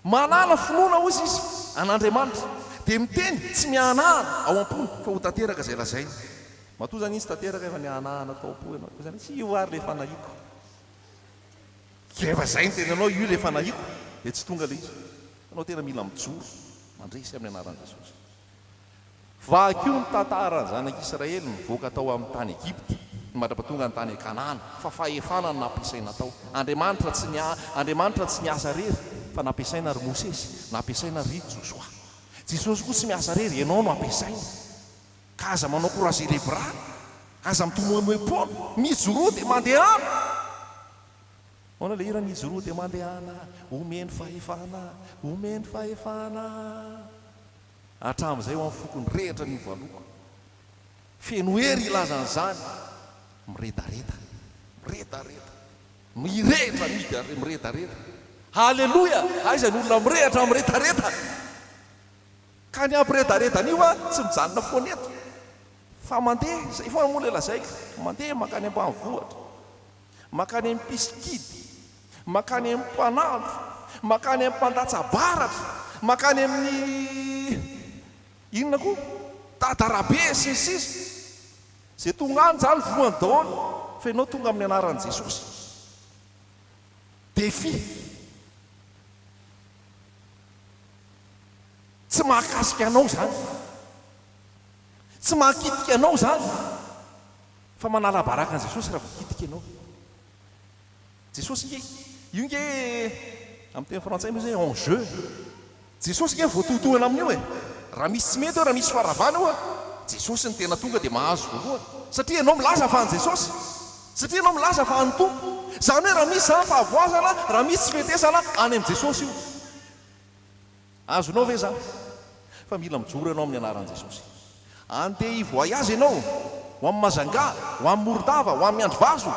manana finoana ozy izy an'Andriamanitra dia miteny tsy mihanahana ao am-pony fa ho tanteraka zay lazainy matoa zany izy tanteraka efa nihanahana atao am-po ianao zany tsy io ary le fanahiko efa zay ny teny anao io le fanahiko dia tsy tonga le izy anao tena mila mijoro mandresy amin'ny anaran'i Jesosy vaky io ny tantaran'ny zanak'Israely mivoaka tao amin'ny tany Egypte mandrapatonga ny tany Kanana fa fahefana no nampiasaina tao Andriamanitra tsy niasa rery fa nampiasaina ry Mosesy nampiasaina ry Josoa Jesosy koa tsy miasa rery ianao no ampiasaina ka aza manao courage lebra aza mitomoemoem-pona mijoro dia mandehana ona le hira mijoro dia mandehana omeny fahefana hatramin'izay ho amin'ny fokony rehetra ny voaloko feno hery ilazan'izany miredareta miredareta halleloia aiza ny olona miredareta ka ny ampiredaretan'io tsy mijanona foana eto fa mandeha zay foana moa le lazaika mandeha makany ambanivohatra makany amin'ny piskidy makany amin'ny mpanandro makany amin'ny mpandatsabaratra makany amin'ny inona koa tatarabe sisy zay tonga any zany voany daholo fa ianao tonga amin'ny anaran'i Jesosy defi tsy mahakasika anao zany tsy mahakitika anao zany fa manala baraka an'i Jesosy raha voakitika ianao Jesosy io nge amin'ny teny frantsay moa zay enjeu Jesosy nge voatohitohana amin'io raha misy tsy mety raha misy faharavana io Jesosy ny tena tonga dia mahazo voalohany satria ianao milaza fa any Jesosy satria ianao milaza fa any Tompo zany hoe raha misy zany fahavoazana raha misy tsy fetesana any amin'ny Jesosy io azonao ve zany fa mila mijoro ianao amin'ny anaran'i Jesosy andeha hivoayazy ianao ho amin'ny Mazanga ho amin'ny Morodava ho amin'ny Andrivazo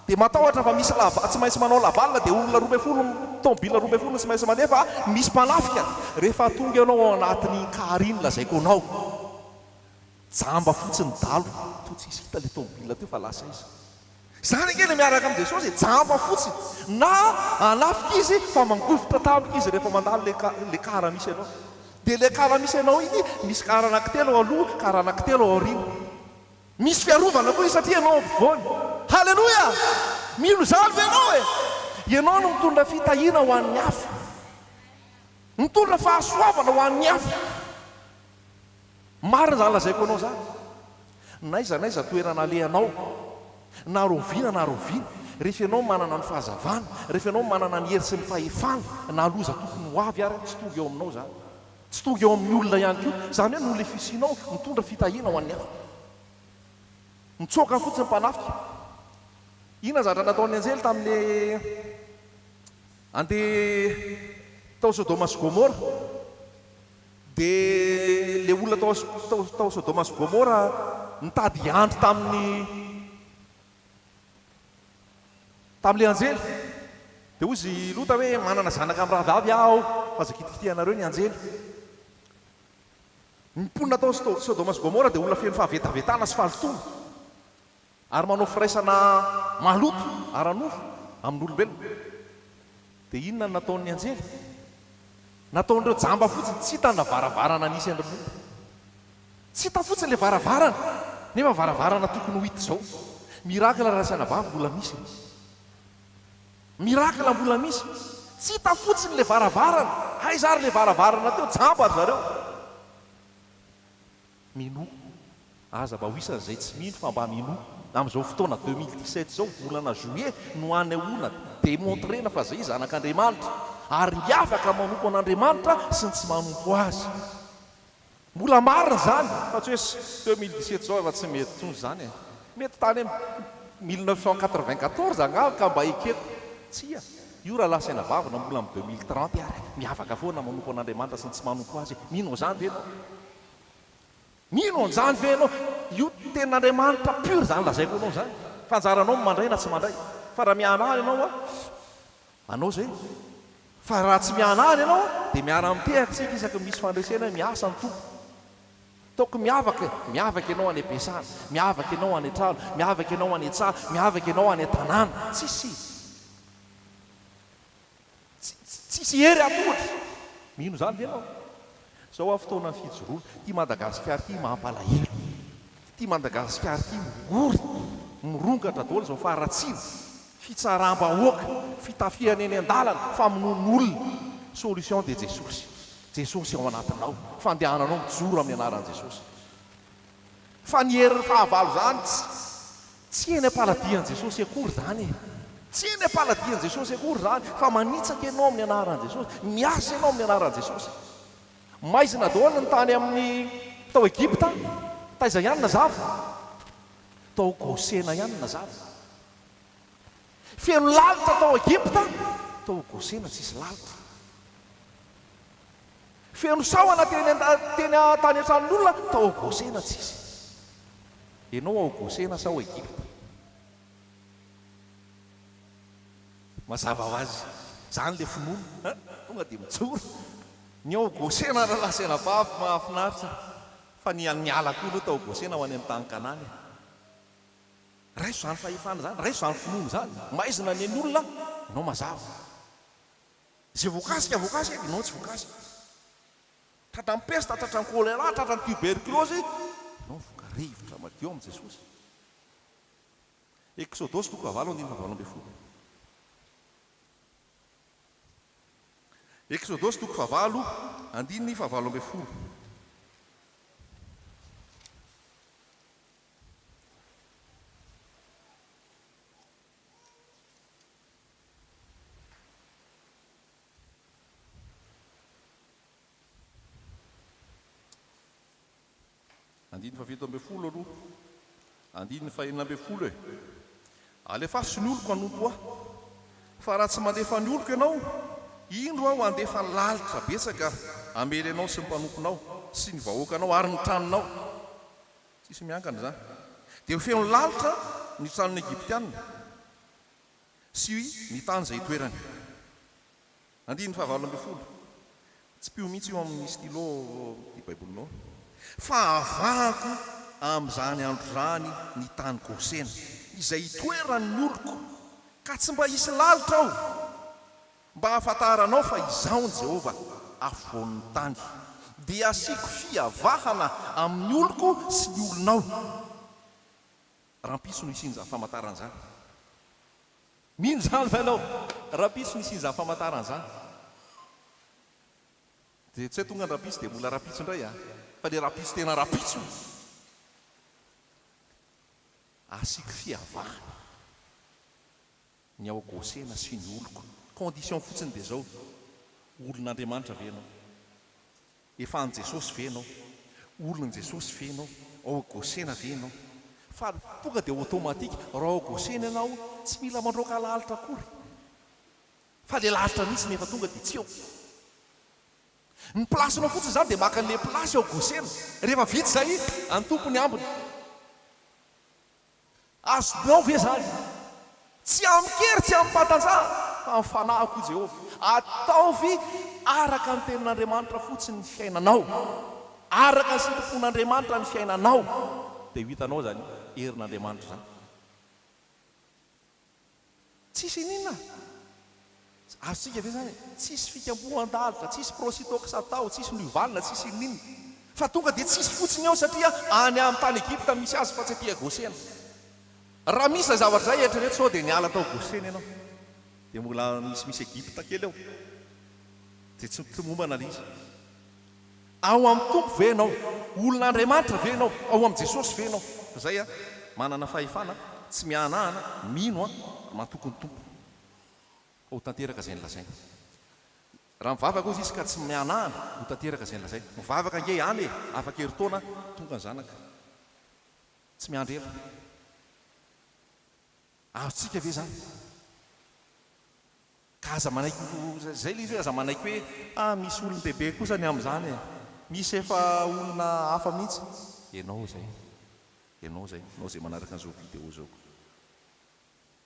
dia matahotra fa misy tsy maintsy manao lavalina dia olona 12 tômôbila 12 tsy maintsy mandeha fa misy mpanafika rehefa tonga ianao ao anatin'ny kary iny lazaiko anao jamba fotsiny dalo to tsisy hita le tomobila teo fa lasa izy zany kely miaraka am' jesosy jamba fotsiny na anafika izy fa mangofotra tamika izy rehefa mandalo le kara misy anao dia le kara misy anao iny misy kara anankitelo ao aloha kara anankitelo ao aoriana misy fiarovana koa izy satria ianao ampovoany halleloia milo zany ve ianao ianao no mitondra fitahiana ho an'ny hafa mitondra fahasoavana ho an'ny hafa marina zany lazaiko anao zany naiza toerana alehanao na roviana rehefa ianao manana ny fahazavana rehefa ianao manana ny hery sy ny fahefana na loza tokony ho avy ary tsy tonga eo aminao zany tsy tonga eo amin'ny olona ihany koa zany hoe no le fisianao mitondra fitahiana ho an'ny hafa mitsoaka fotsiny mpanafika ina zatra nataon'ny anjely tamin'le andeha tao Sodoma sy Gomora dia le olona tao Sodoma sy Gomora nitady andro tamin'le anjely dia ozy lota hoe manana zanaka amin'ny raha vavy aho fa zakitikitianareo ny anjely niponina tao Sodoma sy Gomora dia olona feno fahavetavetana sy fahalotona ary manao firaisana maloto aranofo amin'ny olombelona dia inona ny nataon'ny anjely nataon'ireo jamba fotsiny tsy hitana varavarana nisy andromo tsy hita fotsiny le varavarana nefa varavarana tokony ho hita izao mirakla rasana vavy mbola misy mirakla mbola misy tsy hita fotsiny le varavarana haizary le varavarana teo jamba ry zareo mino aza mba ho isan'izay tsy mino fa mba mino amin'izao fotoana 2017 zao volana juillet no anehoana démontrena fa zay zanak'Andriamanitra ary miafaka manompo an'Andriamanitra sy ny tsy manompo azy mbola marina zany fa tsy hoe 2017 zao efa tsy mety tsony zany mety tany 1994 angao ka mba ekeko tsia io raha lasaina vavina mbola amin'ny 2030 ary miafaka foana manompo an'Andriamanitra sy ny tsy manompo azy mino zany ve anao mino an'izany ve ianao io ten'Andriamanitra pur zany lazaiko anao zany fanjaranao mandray na tsy mandray fa raha miana any ianao anao zay fa raha tsy miana any ianao dia miara mitehaka tsika isaky misy fandresena miasa ny tompo taoko miavaka ianao any am-piasana miavaka ianao any an-trano miavaka ianao any an-tsaha miavaka ianao any an-tanàna tsisy hery atohatra mino zany ve ianao zao a fotoana ny fijoroana ty Madagasikara ty mampalahelo ty Madagasikara ty mirongatra daholo zao faharatsina fitsaram-bahoaka fitafiana eny an-dalana famonon'olona solution de Jesosy ao anatinao fandehananao mijoro amin'ny anaran'i Jesosy fa ny herin'ny fahavalo zany tsy eny am-paladian'i Jesosy akory zany tsy eny am-paladian'i Jesosy akory zany fa manitsaka ianao amin'ny anaran'i Jesosy miasa ianao amin'ny anaran'i Jesosy maizina daholo ny tany amin'ny tao Egipta taiza ihany nazava tao Gosena ihany nazava feno lalitra tao Egipta tao Gosena tsisy lalitra feno sahona teny tany an-tranon'olona tao Gosena tsisy ianao ao Gosena sa ao Egipta mazava ho azy zany le finoana tonga dia mijoro ny ao Gosena raha lasaina vavy mahafinaritra fa ny ala koa aloha tao Gosena ho any amin'ny tany Kanany raiso zany fahefana zany raiso zany finoana zany maizina ny an'olona ianao mazava zay voakasika ianao tsy voakasika tratra ny pesta tratra ny choléra tratra ny tuberculose ianao voakarivotra madio amin'i Jesosy Exodosy toko avalo andiny favalo amby folo Exodosy toko favalo andiny favalo amby folo andiny favito amby folo aloha andiny fahenina amby folo e alefaso ny oloko hanompo aho fa raha tsy mandefa ny oloko ianao indro aho andefa lalitra betsaka amely anao sy ny mpanomponao sy ny vahoakanao ary ny tranonao tsisy miankana zany dia ho feno lalitra ny tranon'ny Egyptianina sy ny tany izay toerany andiny fahavalo amby folo tsy pio mihitsy io amin'ny stylo i baibolinao fa avahako amin'izany andro rany ny tany gosena izay itoeran'ny oloko ka tsy mba hisy lalitra ao mba hahafantaranao fa izaho ny Jehova afovoan'ny tany dia asiako fiavahana amin'ny oloko sy ny olonao. Rahampiso no isin'izany famantaran'izany. Mino zany fa ianao, rahampiso no isin'izany famantaran'izany. Dia tsy hoe tonga ny rahampiso dia mbola rahampiso indray fa le rahampiso tena rahampiso. Asiako fiavahana ny ao Gosena sy ny oloko. Condition fotsiny dia zao, olon'Andriamanitra ve ianao, efa an Jesosy ve ianao, olon'n Jesosy ve ianao, ao Gosena ve ianao. Fa tonga dia automatika raha ao Gosena ianao tsy mila mandroaka lalitra akory, fa le lalitra mihitsy nefa tonga dia tsy eo. Ny plasinao fotsiny zany dia maka an'le plasy ao Gosena, rehefa vita zay any tompony ambiny. Azonao ve zany? Tsy amikery, tsy ampatanjaha, fa mifanahiko Jehova. Ataovy araka ny tenin'Andriamanitra fotsiny ny fiainanao, araka ny sitrapon'Andriamanitra ny fiainanao, dia hitanao zany herin'Andriamanitra zany. Tsisy ninona azontsika ve zany, tsisy fikambohan-dalitra, tsisy prositokisatao, tsisy niovalina, tsisy ninona, fa tonga dia tsisy fotsiny ao satria any amin'ny tany Egypta misy azy fa tsy aty Gosena. Raha misy zavatra zay eritrereto sao dia niala tao Gosena ianao, dia mbola misy Egypta kely ao, dia tsy mombana le izy. Ao amin'ny tompo ve ianao, olon'Andriamanitra ve ianao, ao amin'ny Jesosy ve ianao. Fa zay manana fahefana, tsy mianahana, mino mantoko ny tompo. Ho tanteraka izay nilazaina. Raha mivavaka ozy izy ka tsy mianahana, ho tanteraka izay nilazaina. Mivavaka nge any afaka heritaona tonga ny zanaka, tsy miandrera. Azontsika ve zany? Ka aza manaiky zay le izy hoe aza manaiky hoe misy olony bebe kosa ny amin'izany, misy efa olona hafa mihitsy. Ianao zay, ianao zay manaraka an'izao vidéo zao.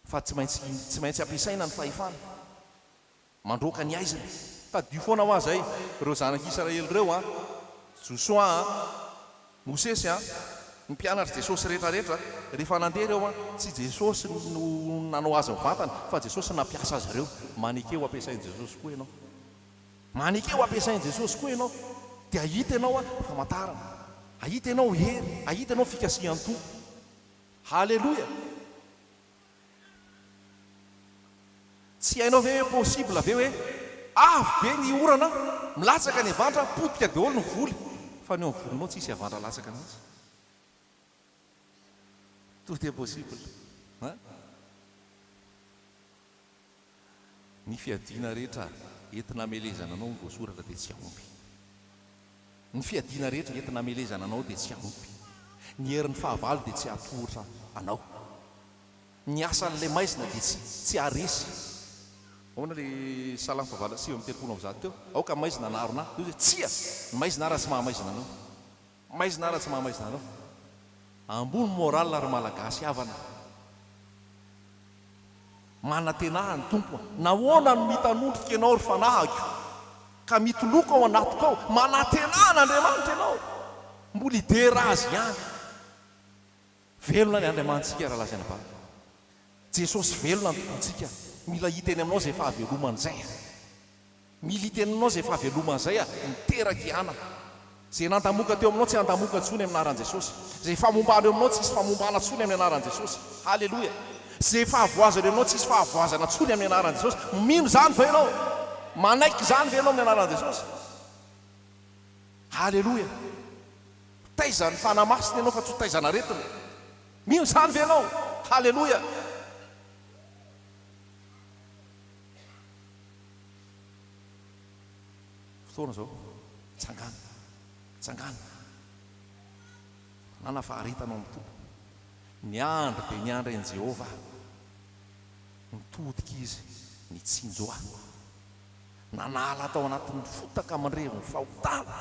Fa tsy maintsy ampiasaina ny fahefana, mandroaka ny aizina. Tadio foana ho azy zay ireo zanak'Israely ireo Joshua, Mosesy, ny mpianatra Jesosy rehetrarehetra, rehefa nandeha ireo tsy Jesosy no nanao azy mivantana, fa Jesosy nampiasa azy ireo. Manekeo ampiasain'i Jesosy koa ianao, manekeo ampiasain'i Jesosy koa ianao, dia ahita ianao famantarana, ahita ianao hery, ahita ianao fikasihan'ny tompo. Halleloia. Tsy hainao ve hoe possible ve hoe avy be ny orana milatsaka ny avandra, potika daholo ny voly, fa ny ao amin'ny volonao tsisy avandra latsaka mihitsy. Tout est possible. Ny fiadiana rehetra entina hamelezana anao ny voasoratra dia tsy ahompy. Ny fiadiana rehetra entina hamelezana anao dia tsy ahompy. Ny herin'ny fahavalo dia tsy atohitra anao. Ny asan'ilay maizina dia tsy aresy. Ahoana le Salamo fahavalo sivy amby telopolo amby zato teo, aoka maizina naharona, io hoe tsia, maizina ara tsy mahamaizina anao, maizina ara tsy mahamaizina anao. Ambony moral ary malagasy havana, manantenaha ny tompo. Nahoana no mitanondrika ianao ry fanahiko ka mitoloko ao anatiko ao, manantenaha n'Andriamanitra ianao, mbola idera azy ihany. Velona ny Andriamanitsika raha lazaina va. Jesosy velona ny tokontsika. Mila hita eny aminao zay fahaveloman'izay, mila hita eny aminao zay fahaveloman'izay miteraka ihana. Zay nandamoka teo aminao tsy handamoka intsony amin'ny anaran'i Jesosy. Zay famombana eo aminao tsy hisy famombana intsony amin'ny anaran'i Jesosy. Halleloia. Zay fahavoazana eo aminao tsy hisy fahavoazana intsony amin'ny anaran'i Jesosy. Mino zany ve ianao? Manaiky zany ve ianao amin'ny anaran'i Jesosy? Halleloia. Taizany fanamasina ianao fa tsy taizana aretina. Mino zany ve ianao? Halleloia. Fotoana zao, tsangana, nanafaharetanao amin'ny tompo. Ny andro dia ny andro an'i Jehova, mitodika izy nitsinjoa, nanala tao anatin'ny fotaka mandrevy ny fahotana,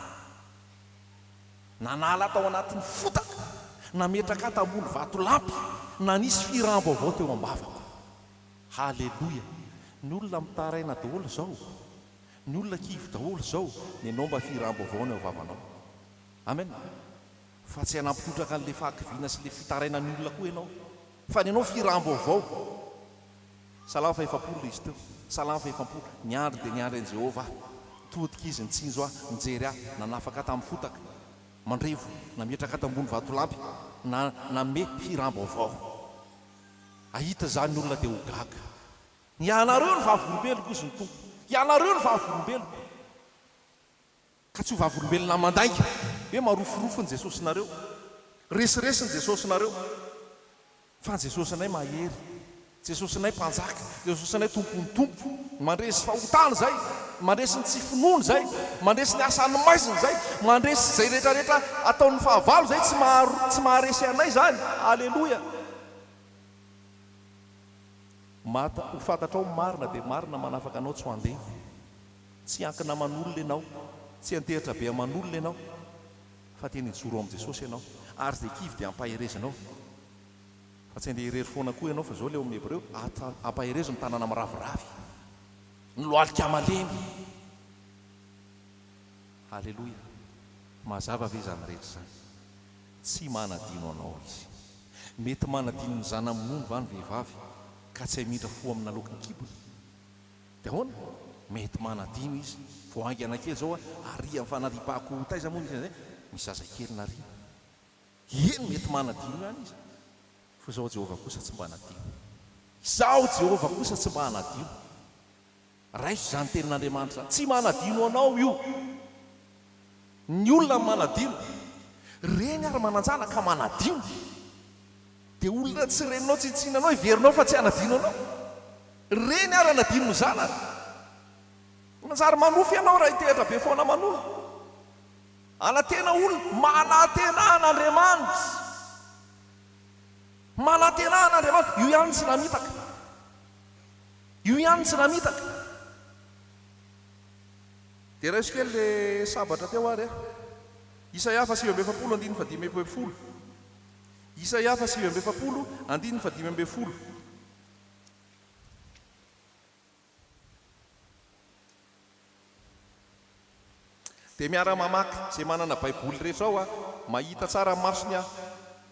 nanala tao anatin'ny fotaka, nametraka tambony vatolampy, nanisy firambo avao teo am-bavako. Halleloia. Ny olona mitaraina daholo zao, ny olona kivy daholo zao, ny anao mba firambo avao ny ao vavanao. Amen. fa tsy hanampitondraka an'le fahakiviana sy le fitaraina ny olona koa ianao fa ny anao firamboavao salama fa efapolo izy teo salama fa efapolo niandry dia niandry an'i Jehovah todika izy nitsinjo aho nijery aho nanafaka tamin'ny fotaka mandrevo nametraka tambony vatolampy name firamboavao ahita zany ny olona dia ho gaga ianareo ny vavolombeloko izy ny tompo ianareo ny vavolombeloko ka tsy ho vavolombelona mandaika hoe maroforofony Jesosy nareo resiresiny Jesosy nareo fa Jesosy anay mahery Jesosy anay mpanjaka Jesosy anay tompony tompo mandresy fahotana zay mandresy ny tsy finoany zay mandresy ny asany maiziny zay mandresy zay rehetrarehetra ataon'ny fahavalo zay tsy maharesy anay zany alleloia ho fantatrao marina dia marina manafaka anao tsy ho andeha tsy ankina man'olona ianao tsy anteritra be aman'olona ianao fa teny hijoro amin'i Jesosy ianao ary dia kivy dia ampaherezinao fa tsy andeha irery foana koa ianao fa zao leo amin'ny Hebreo ampaherezo ny tanàna miraviravy ny loalika malemy alleloia mazava ve zany rehetra zany tsy manadino anao izy mety manadino ny zana amin'ony va ny vehivavy ka tsy hamindra fo amina lokony kibony dia hoana mety manadino izy voangy anakely zao ary amin'ny fanaripahako taiza moa izy zay misy zazakely nary eny mety manadino ihany izy fa zao Jehovah kosa tsy mba hanadino izao Jehovah kosa tsy mba hanadino raiso zany tenin'Andriamanitra zany tsy manadino anao io ny olona manadino reny ary mananjana ka manadino dia olona tsy reninao tsitsina iverinao fa tsy hanadino anao reny ary hanadino ny zanany manjary manofy ianao raha hitehitra be foana manolo anatena olona manantenan'Andriamanitra manantenan'Andriamanitra io ihany tsy namitaka io ihany tsy namitaka dia raiso kely le sabatra teo ary Isaia 8:5 Isaia 8:5 dia miara-mamaky zay manana baiboly rehetra ao mahita tsara masony aho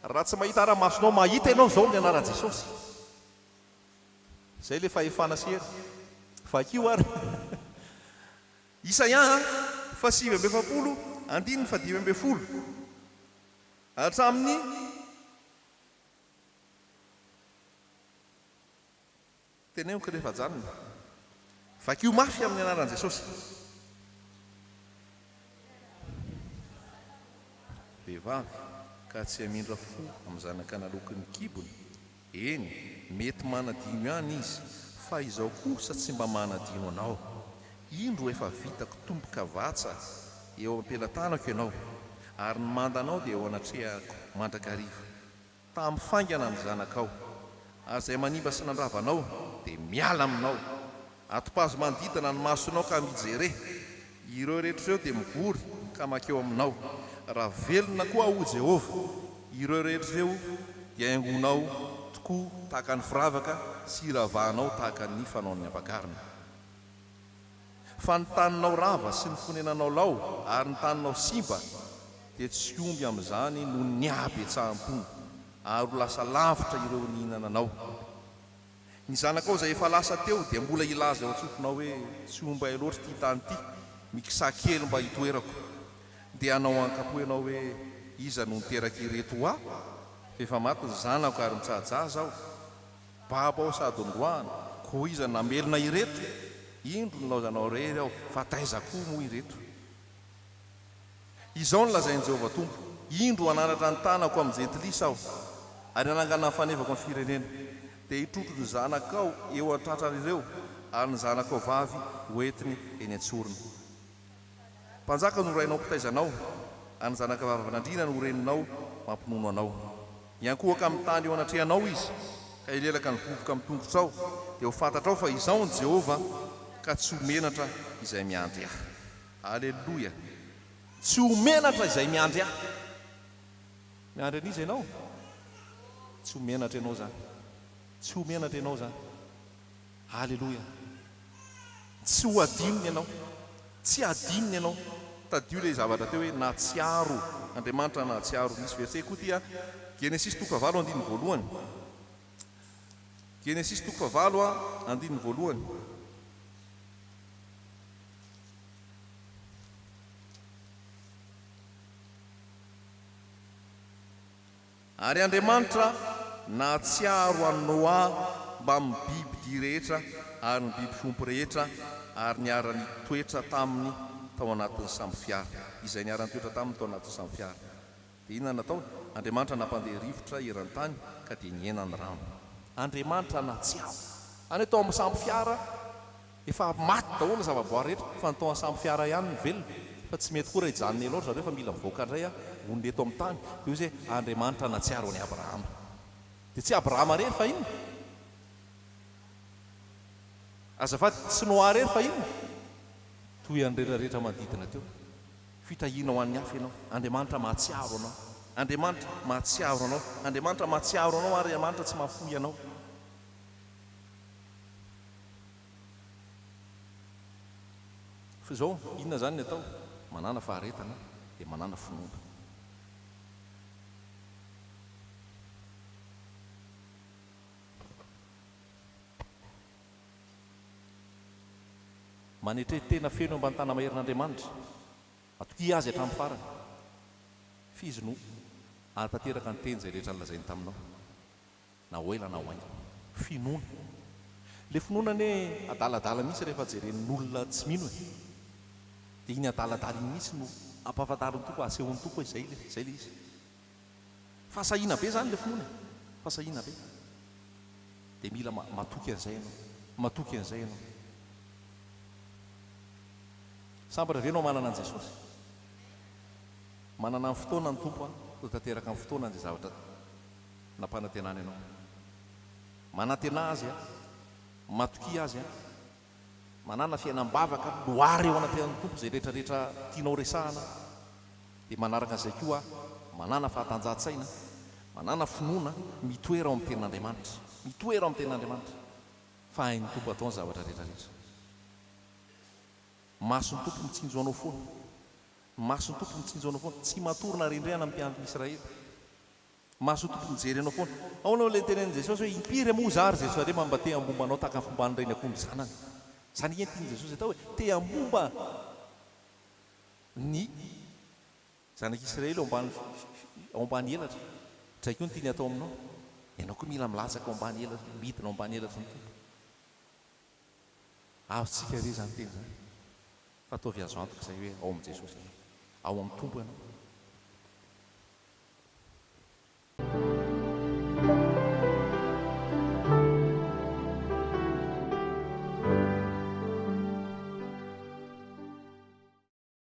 raha tsy mahita ara-masonao mahita ianao zao ny anaran'i Jesosy zay le fahefana sery vakio ary Isaia 8:5 hatramin'ny teneniko rehefa janona vakio mafy amin'ny anaran'i Jesosy vehivavy ka tsy hamindra fo amin'ny zanaka nalokon'ny kibony eny mety manadino ihany izy fa izao kosa tsy mba manadino anao indro efa vitako tomboka vatsa eo am-pelantanako ianao ary ny mandanao dia eo anatrehako mandrakariva tamin'ny faingana ny zanakao ary izay manimba sy nandravanao dia miala aminao atopazo manodidina ny masonao ka mijere ireo rehetrareo dia mivory ka makeo aminao raha velona koa ho Jehovah ireo rehetrareo dia haingonao tokoa tahaka ny firavaka sy iravahanao tahaka ny fanaon'ny ampakarina fa ny taninao rava sy ny fonenanao lao ary ny taninao simba dia tsy omby amin'izany no ny abetsaham-pony ary ho lasa lavitra ireo nihinananao ny zanakao izay efa lasa teo dia mbola ilaza eo antsofinao hoe tsy omba loatra ty tany ity mikisakely mba hitoerako dia anao ankapo ianao hoe iza no niteraky ireto ho aho efa maty ny zanako ary mitsahajaza aho baba aho sady ndroany koa iza namelona ireto indro nilaozanao rery aho fa taiza koa moa ireto izao ny lazain'i Jehovah tompo indro ananatra ny tanako amin'ny jentilisa aho ary anangana ny fanevako amin'ny firenena dia hitrotro ny zanakao eo an-tratrana ireo ary ny zanakao vavy hoentiny eny antsorina mpanjaka no rainao mpitaizanao ary ny zanaka vavanandrina no reninao mampinono anao iankohaka amin'ny tany eo anatrehanao izy ka ilelaka ny vovoka amin'ny tongotrao dia ho fantatrao fa izao ny Jehovah ka tsy homenatra izay miandry ahy alleloia tsy homenatra izay miandry ahy miandry an'izy ianao tsy homenatra ianao zany tsy homenatra ianao zany alleloia tsy ho adinony ianao tsy adinony ianao tadio ilay zavatra teo hoe natsiaro Andriamanitra natsiaro. Misy verset koa tia Genesis 2:1 Genesis 2:1 ary Andriamanitra natsiaro a Noa mba amin'ny biby dia rehetra ary ny biby fiompy rehetra ary niara-ny toetra taminy tao anatin'ny samby fiara. Izay niara-ny toetra taminy tao anatin'ny samby fiara. Dia inona natao? Andriamanitra nampandeha rivotra eran-tany ka dia niena ny rano. Andriamanitra natsiaro. Any tao amin'ny samby fiara efa maty daholo ny zavaboary rehetra, fa ny tao amin'ny samby fiara ihany ny velona. Fa tsy mety koa raha hijanona elo zareo fa mila mivoaka indray olona eto amin'ny tany. Dia hoe Andriamanitra natsiaro any Abrahama. Dia tsy Abrahama rery fa inona? Azafady tsy Noa rery fa inona? Toy any rehetrarehetra manodidina teo. Fitahiana ho an'ny hafa ianao. Andriamanitra mahatsiaro anao. Andriamanitra mahatsiaro anao. Andriamanitra mahatsiaro anao ary Andriamanitra tsy mahafoy anao. Fa izao inona zany ny atao? Manana faharetana dia manana finoana. Manetretena feno ambany tana maherin'Andriamanitra, atoky azy hatramin'ny farany. Fizino ary tanteraka ny teny izay rehetra nolazainy taminao, na hoela na hoaina. Finoana. Le finoana anie adaladala mihitsy rehefa jeren'olona tsy mino e. Dia iny adaladala iny mihitsy no ampahafantarin'ny tompo, asehon'ny tompo hoe izay le izy. Fahasahiana be zany le finoana. Fahasahiana be. Dia mila matoky an'izay ianao. Matoky an'izay ianao. Sambatra ve anao manana an' Jesosy? Manana ny fotoana ny tompo ho tanteraka ny fotoana an'izay zavatra nampanantenany ianao. Manantena azy matoky azy manana fiainam-bavaka loary eo anatenan'ny tompo izay rehetrarehetra tianao resahana. Dia manaraka an'izay koa manana fahatanjahan-tsaina, manana finoana, mitoera ao amin'ny tenin'Andriamanitra. Mitoera ao amin'ny tenin'Andriamanitra. Fa hain'ny tompo atao ny zavatra rehetrarehetra. Mason'ny tompo mitsinjo anao foana. Mason'ny tompo mitsinjo anao foana. Tsy matorina rendrehana amin'ny mpiandry Israely. Mason'ny tompo mijery anao foana. Ao anao ilay tenen'i Jesosy hoe impiry moa izaho ary Jesosy re mba te hambomba anao tahaka ny fomba nireny akondro zanany. Zany entiany Jesosy atao hoe te hambomba ny zanak'Israely ao ambany elatra. Draiko ny tiany atao aminao. Ianao koa mila milatsaka ao ambany elatra, midina ao ambany elatra ny tompo. Avontsika re zany teny zany. Fa ataovy azo antoka izay hoe ao amin'i Jesosy, ao amin'ny tompo ianao.